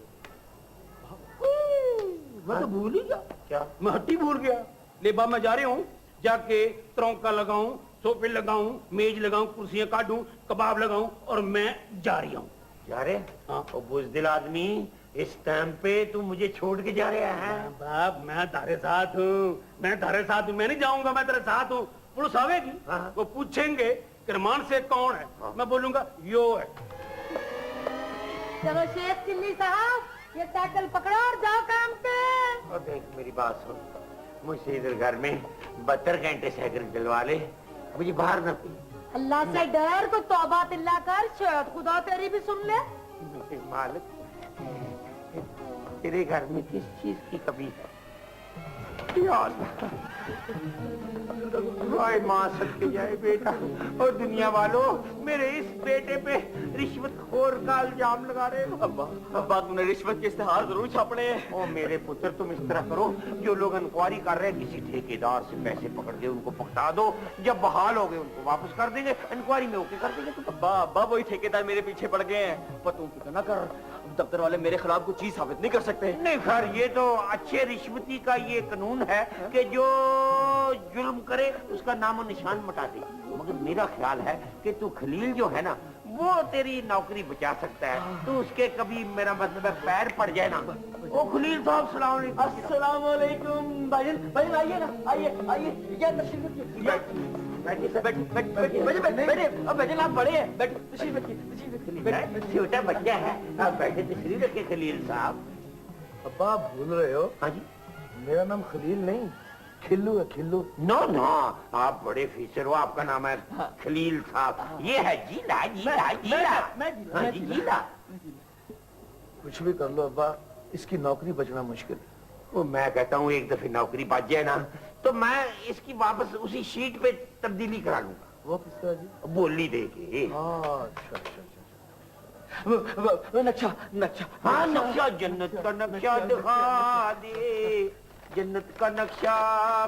मैं तो भूल ही गया। क्या? मैं हट्टी भूल गया। ले बाप, मैं जा रही हूँ, जाके तरौंका लगाऊं, सोफे लगाऊं, मेज लगाऊं, कुर्सियां काटूं, कबाब लगाऊं और मैं जा रही हूँ। जा रहे? हाँ। ओ बुज़दिल आदमी, इस टाइम पे तू मुझे छोड़ के जा रहा है? बाप, मैं तारे साथ हूँ, मैं तारे साथ हूँ, मैं नहीं जाऊंगा, मैं तेरे साथ हूँ। पुलिस आवेगी, हाँ। वो पूछेंगे कि रहमान से कौन है, हाँ। मैं बोलूंगा यो है। चलो शेख चिल्ली साहब, ये साइकिल पकड़ो और जाओ काम पे। और देख मेरी बात सुन, मुझसे इधर घर में 72 घंटे साइकिल चलवा ले, मुझे बाहर न पी। अल्लाह से डर को तौबा तिल्ला कर, शायद खुदा तेरी भी सुन ले। मेरे मालिक, तेरे घर में किस चीज की कमी है? वाह माँ सदके जाए बेटा। और दुनिया वालों, मेरे इस बेटे पे रिश्वतखोर का इल्जाम लगा रहे हो। अब्बा तुमने रिश्वत के इश्तेहार जरूर छापने हैं। ओ मेरे पुत्र, तुम इस तरह करो, जो लोग इंक्वायरी कर रहे हैं किसी ठेकेदार से पैसे पकड़ के उनको पकड़ा दो, जब बहाल हो गए उनको वापस कर देंगे, इंक्वायरी में ओके कर देंगे। तुम अब्बा वही ठेकेदार मेरे पीछे पड़ गए हैं, पर तुम फिक्र ना कर, दफ्तर वाले मेरे खिलाफ कुछ चीज साबित नहीं कर सकते। नहीं खैर, ये तो अच्छे रिश्वती का ये कानून है कि जो जुल्म करे उसका नामो निशान मिटा दे। मगर मेरा ख्याल है कि तू खलील जो है ना, वो तेरी नौकरी बचा सकता है। तू उसके कभी, मेरा मतलब है, पैर पड़ जाए ना। ओ खलील साहब, सलाम अलैकुम। अस्सलाम वालेकुम भाईजान, भाईजान आइए ना, आइए क्या तशरीफ रखिए। बैठिए, अब भाईजान आप बड़े हैं, बैठिए, तशरीफ रखिए। छोटा बच्चा है, आप बैठे तशरीफ रखिए खलील साहब। अब्बा आप भूल रहे हो, हाँ जी, मेरा नाम खलील नहीं, खिल्लू है खिल्लू। नो नो, आप बड़े फीसर हो, आपका नाम है खलील साहब। ये है जीला जीला जीला। हाँ जी जीला। कुछ भी कर लो अब्बा, इसकी नौकरी बचना मुश्किल है। वो मैं कहता हूँ एक दफे नौकरी बच जाए ना तो मैं इसकी वापस उसी शीट पे तब्दीली करा लूंगा। वो किस तरह जी? बोली दे के। अच्छा अच्छा नक्शा नक्शा। हाँ नक्शा, जन्नत का नक्शा दिखा दे, जन्नत का नक्शा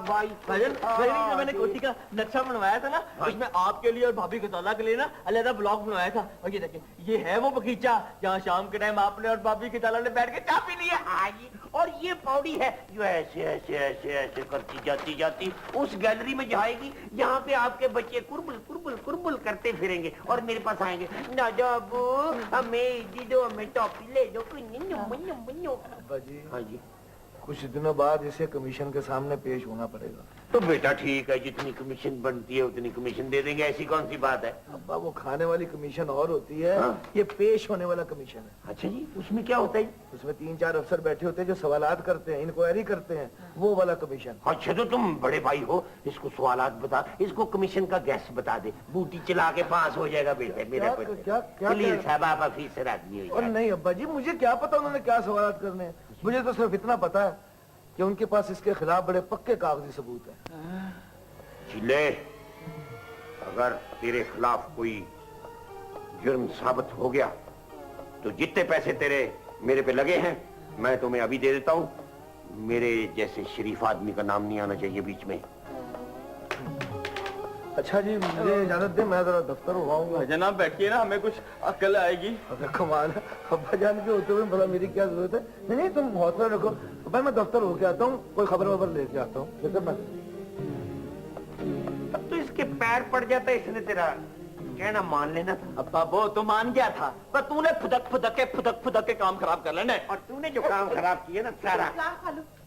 भाई। भाईजान भाईजान, मैंने कोठी का नक्शा बनवाया था ना, उसमें आपके लिए और भाभी गजाला के लिए ना अलग ब्लॉक बनवाया था। और ये देखिए, ये है वो बगीचा जहाँ शाम के टाइम आपने और भाभी गजाला ने बैठ के चाय पी ली है। हाँ जी, और ये पौड़ी है जो ऐसे ऐसे ऐसे ऐसे करती जाती जाती उस गैलरी में जाएगी जहाँ पे आपके बच्चे कुरबुल कुरबुल कुरबुल करते फिरेंगे और मेरे पास आएंगे, ना जाबू हमें दे दो, हमें टॉपी ले दो। अब्बा जी, हाँ जी, कुछ दिनों बाद इसे कमीशन के सामने पेश होना पड़ेगा। तो बेटा ठीक है, जितनी कमीशन बनती है उतनी कमीशन दे देंगे, ऐसी कौन सी बात है। अब्बा वो खाने वाली कमीशन और होती है, हाँ। ये पेश होने वाला कमीशन है। अच्छा जी, उसमें क्या होता है। उसमें 3-4 अफसर बैठे होते हैं जो सवालात करते हैं, इंक्वायरी करते हैं, वो वाला कमीशन। अच्छा तो तुम बड़े भाई हो, इसको सवालात बता, इसको कमीशन का गैस बता दे, बूटी चला के पास हो जाएगा बेटे मेरा। खलील साहब आप ऑफिसर आदमी हो। और नहीं अब्बा जी, मुझे क्या पता उन्होंने क्या सवालात करने हैं। मुझे तो सिर्फ इतना पता है कि उनके पास इसके खिलाफ बड़े पक्के कागजी सबूत है। चिल्ले, अगर तेरे खिलाफ कोई जुर्म साबित हो गया तो जितने पैसे तेरे मेरे पे लगे हैं मैं तुम्हें अभी दे देता हूँ। मेरे जैसे शरीफ आदमी का नाम नहीं आना चाहिए बीच में। अच्छा जी, मुझे इजाजत दे, मैं जरा दफ्तर हुआऊंगा। जनाब बैठिए ना, हमें कुछ अक्ल आएगी। अरे कमाल है, अब्बा जान के होते हुए भला मेरी क्या जरूरत है। नहीं नहीं, तुम हौसला रखो भाई, मैं दफ्तर होके आता हूँ, कोई खबर वबर लेके आता हूँ। फिक्र मत। अब तो इसके पैर पड़ जाता, इसने तेरा कहना मान लेना था। अब्बा वो तो मान गया था, पर तूने फुदक फुदक के काम खराब कर लेना। और तूने जो काम खराब किया ना सारा,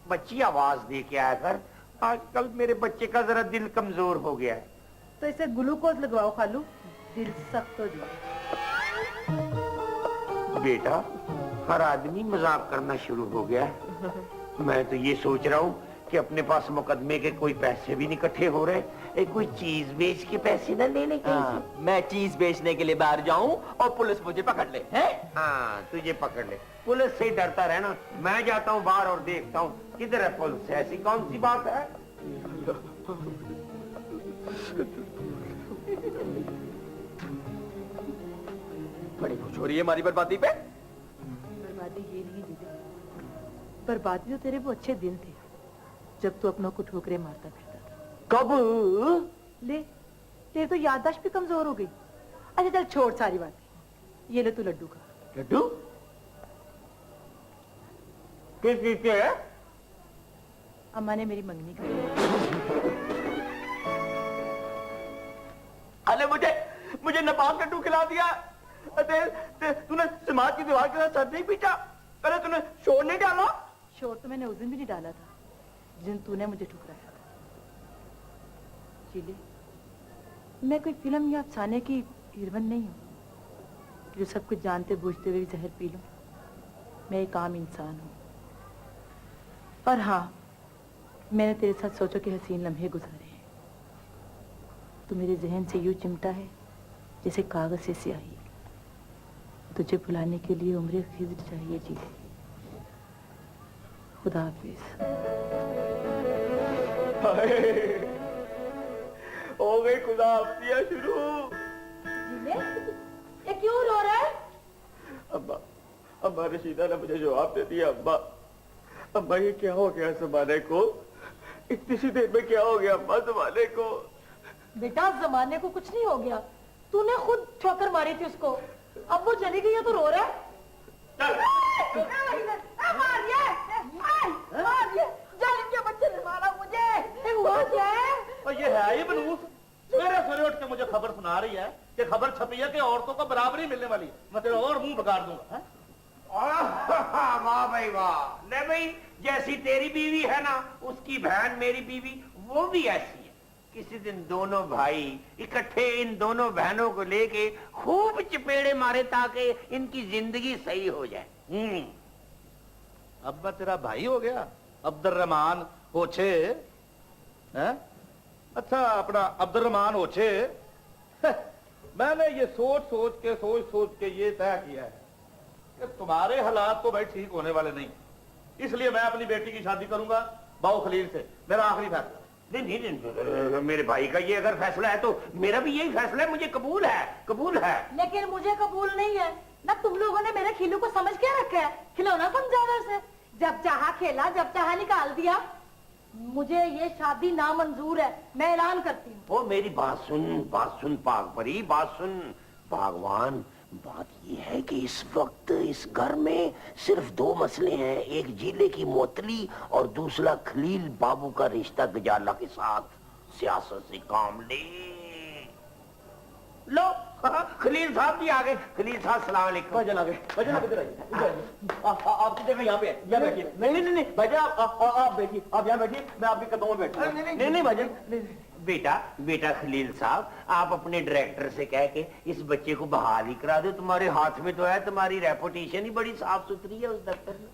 बच्ची आवाज दे के आया कर। आजकल मेरे बच्चे का जरा दिल कमजोर हो गया है। तो इसे ग्लूकोज लगवाओ खालू, दिल सख्त हो जाए। बेटा, हर आदमी मजाक करना शुरू हो गया है। मैं तो ये सोच रहा हूँ कि अपने पास मुकदमे के कोई पैसे भी नहीं इकट्ठे हो रहे, कोई चीज बेच के पैसे न लेने के। मैं चीज बेचने के लिए बाहर जाऊं और पुलिस मुझे पकड़ ले, हैं? हाँ तुझे पकड़ ले, पुलिस से ही डरता रहना। मैं जाता हूँ बाहर और देखता हूँ किधर है पुलिस। ऐसी कौन सी बात है। बड़ी खुश हो रही है हमारी बर्बादी पे। बर्बादी ये नहीं जीते, बर्बादी तो तेरे वो अच्छे दिन थे जब तू अपनों को ठोकरे मारता फिरता था। कब? ले, तेरी तो याददाश्त भी कमजोर हो गई। अच्छा चल छोड़ सारी बातें, ये ले तू लड्डू खा। लड्डू? किस चीज के है? अम्मा ने मेरी मंगनी कर। अरे मुझे नापाक लड्डू खिला दिया। तूने समाज की दीवार के साथ सर नहीं पीटा? अरे तूने शोर नहीं डाला? शोर तो मैंने उस दिन भी नहीं डाला था जिस दिन तूने मुझे ठुकराया था। चीले, मैं कोई फिल्म या अफसाने की हीरोइन नहीं हूँ जो सब कुछ जानते बूझते हुए भी जहर पी लूं। मैं एक आम इंसान हूँ। और हाँ, मैंने तेरे साथ सोचो के हसीन लम्हे गुजारे हैं। तू मेरे जहन से यूं चिमटा है जैसे कागज से स्याही। तुझे भुलाने के लिए उम्र खिज़्र चाहिए जी। खुदा हाफिज। हो गई खुदा हाफिज़ शुरू। ये क्यों रो रहा है? अब्बा रशीदा ने मुझे जवाब दे दिया। अब्बा ये क्या हो गया जमाने को? इतनी सी देर में क्या हो गया अब्बा जमाने को? बेटा जमाने को कुछ नहीं हो गया, तूने खुद ठोकर मारी थी उसको। अब वो चली गई है तो रो रहा है। जालिम के बच्चे ने मारा मुझे। हुआ क्या है? और ये है ये बनूस मेरे सवेरे उठ के मुझे खबर सुना रही है कि खबर छपी है कि औरतों को बराबरी मिलने वाली है। मैं तेरा और मुंह बिगाड़ दूंगा। वाह भाई वाह। ले भाई, जैसी तेरी बीवी है ना, उसकी बहन मेरी बीवी वो भी ऐसी है। किसी दिन दोनों भाई इकट्ठे इन दोनों बहनों को लेके खूब चपेड़े मारे ताकि इनकी जिंदगी सही हो जाए। अब्बा तेरा भाई हो गया अब्दुल रहमान होछे। हैं? अच्छा अपना अब्दुर्रहमान ओछे मैंने ये सोच सोच के ये तय किया है कि तुम्हारे हालात तो भाई ठीक होने वाले नहीं, इसलिए मैं अपनी बेटी की शादी करूंगा बाऊ खलील से। मेरा आखिरी फैसला। नहीं, मेरे भाई का ये अगर फैसला है तो मेरा भी यही फैसला है, मुझे कबूल है। लेकिन मुझे कबूल नहीं है ना। तुम लोगों ने मेरे खिलू को समझ क्या रखा है? खिलौना समझा वैसे, जब चाहा खेला, जब चाहा निकाल दिया। मुझे ये शादी नामंजूर है, मैं ऐलान करती हूँ। ओ मेरी बात सुन पाक परी, बात सुन। भगवान, बात ये है कि इस वक्त इस घर में सिर्फ दो मसले हैं, एक जीले की मोतली और दूसरा खलील बाबू का रिश्ता गजाला के साथ। सियासत से काम ले लो। खलील साहब भी आ गए। खलील साहब सलाम अलैकुम। भाईजान आ गए। भाईजान आप इधर आइए, इधर आइए। आपकी जगह यहाँ पे है, यहाँ बैठिए। नहीं भाईजान आप बैठिए, आप यहाँ बैठिए, मैं आपके कदमों में बैठूंगा। नहीं भाईजान, बेटा खलील साहब, आप अपने डायरेक्टर से कह के इस बच्चे को बहाल ही करा दो। तुम्हारे हाथ में तो है, तुम्हारी रेपुटेशन ही बड़ी साफ सुथरी है उस दफ्तर में।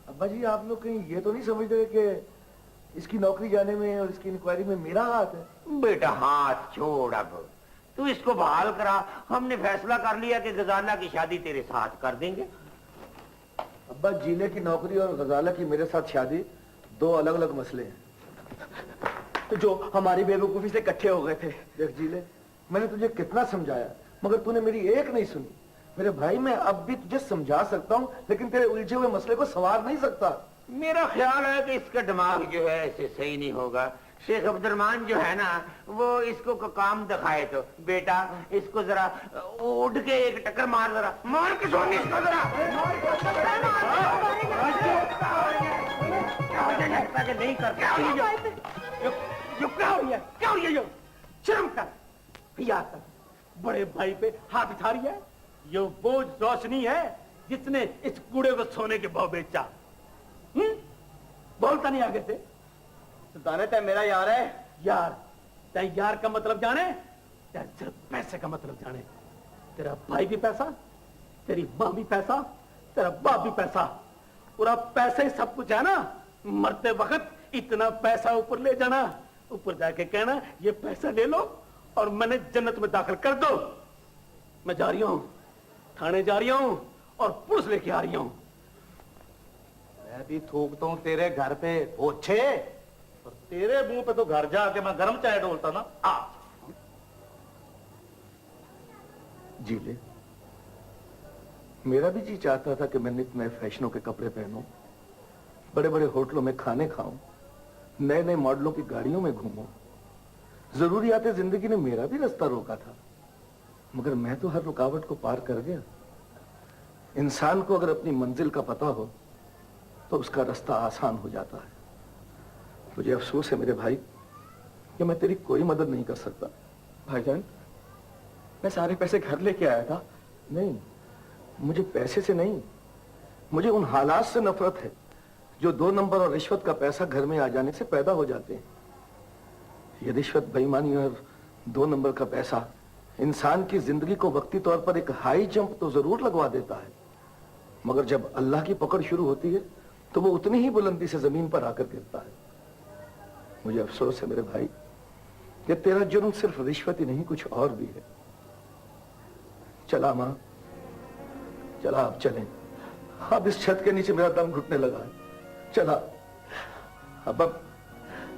अब्बा जी आप लोग कहीं ये तो नहीं समझते कि इसकी नौकरी जाने में और इसकी इंक्वायरी में मेरा हाथ है? बेटा हाथ छोड़, अब तू इसको बहाल करा। हमने फैसला कर लिया कि गजाला की शादी तेरे साथ कर देंगे। अब्बा जीले की नौकरी और गजाला की मेरे साथ शादी दो अलग अलग मसले हैं। तो जो हमारी बेवकूफी से इकट्ठे हो गए थे। देख जीले, मैंने तुझे कितना समझाया मगर तूने मेरी एक नहीं सुनी। मेरे भाई, मैं अब भी तुझे समझा सकता हूँ लेकिन तेरे उलझे हुए मसले को संवार नहीं सकता। मेरा ख्याल है कि इसका दिमाग जो है ऐसे सही नहीं होगा। शेख अब्दुर्रहमान जो है ना, वो इसको काम दिखाए। तो बेटा इसको जरा उड़ के एक टक्कर मार, जरा मार के सोनी इसको जरा। नहीं कर क्या हो रही है? शर्म कर, याद कर, बड़े भाई पे हाथ उठा रही है। ये बोझ रोशनी है जिसने इस कूड़े को सोने के भाव बेचा। बोलता नहीं आगे से। सुल्ताने तय मेरा यार है। यार, तय यार का मतलब जाने, या सिर्फ पैसे का मतलब जाने। तेरा भाई भी पैसा, तेरी मां भी पैसा, तेरा बाप भी पैसा, पूरा पैसे ही सब कुछ है ना। मरते वक्त इतना पैसा ऊपर ले जाना, ऊपर जाके कहना ये पैसा ले लो और मैंने जन्नत में दाखिल कर दो। मैं जा रही हूं, थाने जा रही हूं और पुलिस लेके आ रही हूं। मैं भी थूकता हूँ तेरे घर पे ओछे, और तेरे मुंह पे तो घर जाके मैं गर्म चाय डोलता ना। आ जीले, मेरा भी जी चाहता था कि मैं नित नए फैशनों के कपड़े पहनूं, बड़े बड़े होटलों में खाने खाऊं, नए नए मॉडलों की गाड़ियों में घूमूं। जरूरियाते जिंदगी ने मेरा भी रास्ता रोका था, मगर मैं तो हर रुकावट को पार कर गया। इंसान को अगर अपनी मंजिल का पता हो तो उसका रास्ता आसान हो जाता है। मुझे अफसोस है मेरे भाई कि मैं तेरी कोई मदद नहीं कर सकता। भाईजान, मैं सारे पैसे घर लेके आया था। नहीं, मुझे पैसे से नहीं, मुझे उन हालात से नफरत है जो 2 नंबर और रिश्वत का पैसा घर में आ जाने से पैदा हो जाते हैं। ये रिश्वत, बेईमानी और 2 नंबर का पैसा इंसान की जिंदगी को वक्ती तौर पर एक हाई जंप तो जरूर लगवा देता है, मगर जब अल्लाह की पकड़ शुरू होती है तो वो उतनी ही बुलंदी से जमीन पर आकर गिरता है। मुझे अफसोस है मेरे भाई कि तेरा जुर्म सिर्फ रिश्वत ही नहीं, कुछ और भी है। चला मां, चला, अब चलें। अब इस छत के नीचे मेरा दम घुटने लगा है। चला, अब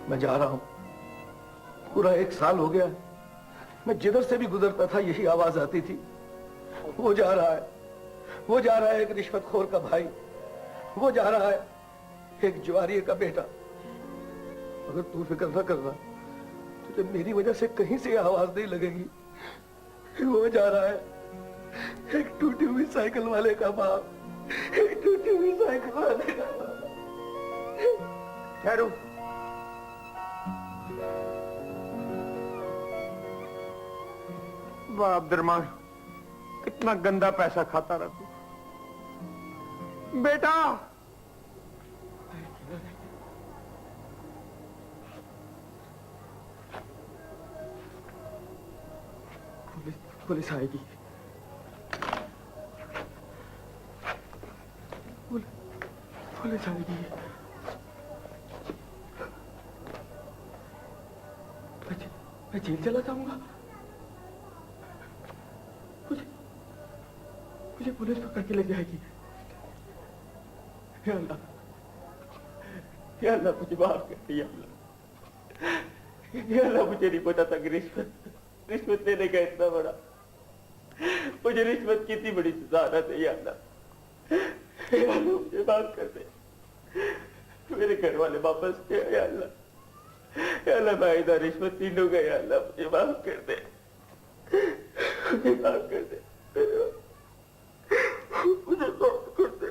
मैं जा रहा हूं। पूरा 1 साल हो गया, मैं जिधर से भी गुजरता था यही आवाज आती थी, वो जा रहा है, वो जा रहा है एक रिश्वतखोर का भाई, वो जा रहा है एक जुआरी का बेटा। अगर तू फिक्र न करना, तुझे मेरी वजह से कहीं से आवाज नहीं लगेगी। वो जा रहा है एक टूटी हुई साइकिल वाले का बाप, एक टूटी हुई साइकिल वाले का बाप। ठहरू, वाह अब्दुर्रहमान, कितना गंदा पैसा खाता रहा तू। बेटा पुलिस आएगी। पुलिस आएगी। मैं जेल चला जाऊंगा, मुझे मुझे पुलिस पकड़ के ले जाएगी। या अल्लाह, या अल्लाह मुझे माफ कर दिया। या अल्लाह मुझे नहीं पता था कि रिश्वत लेने का इतना बड़ा, मुझे रिश्वत की इतनी बड़ी सजा ना दे। या अल्लाह, या अल्लाह मुझे माफ कर दे। मेरे घर वाले वापस के। या अल्लाह, या अल्लाह मैं इधर रिश्वत नहीं लूंगा। या अल्लाह मुझे माफ कर दे, मुझे माफ कर दे, मुझे माफ कर दे।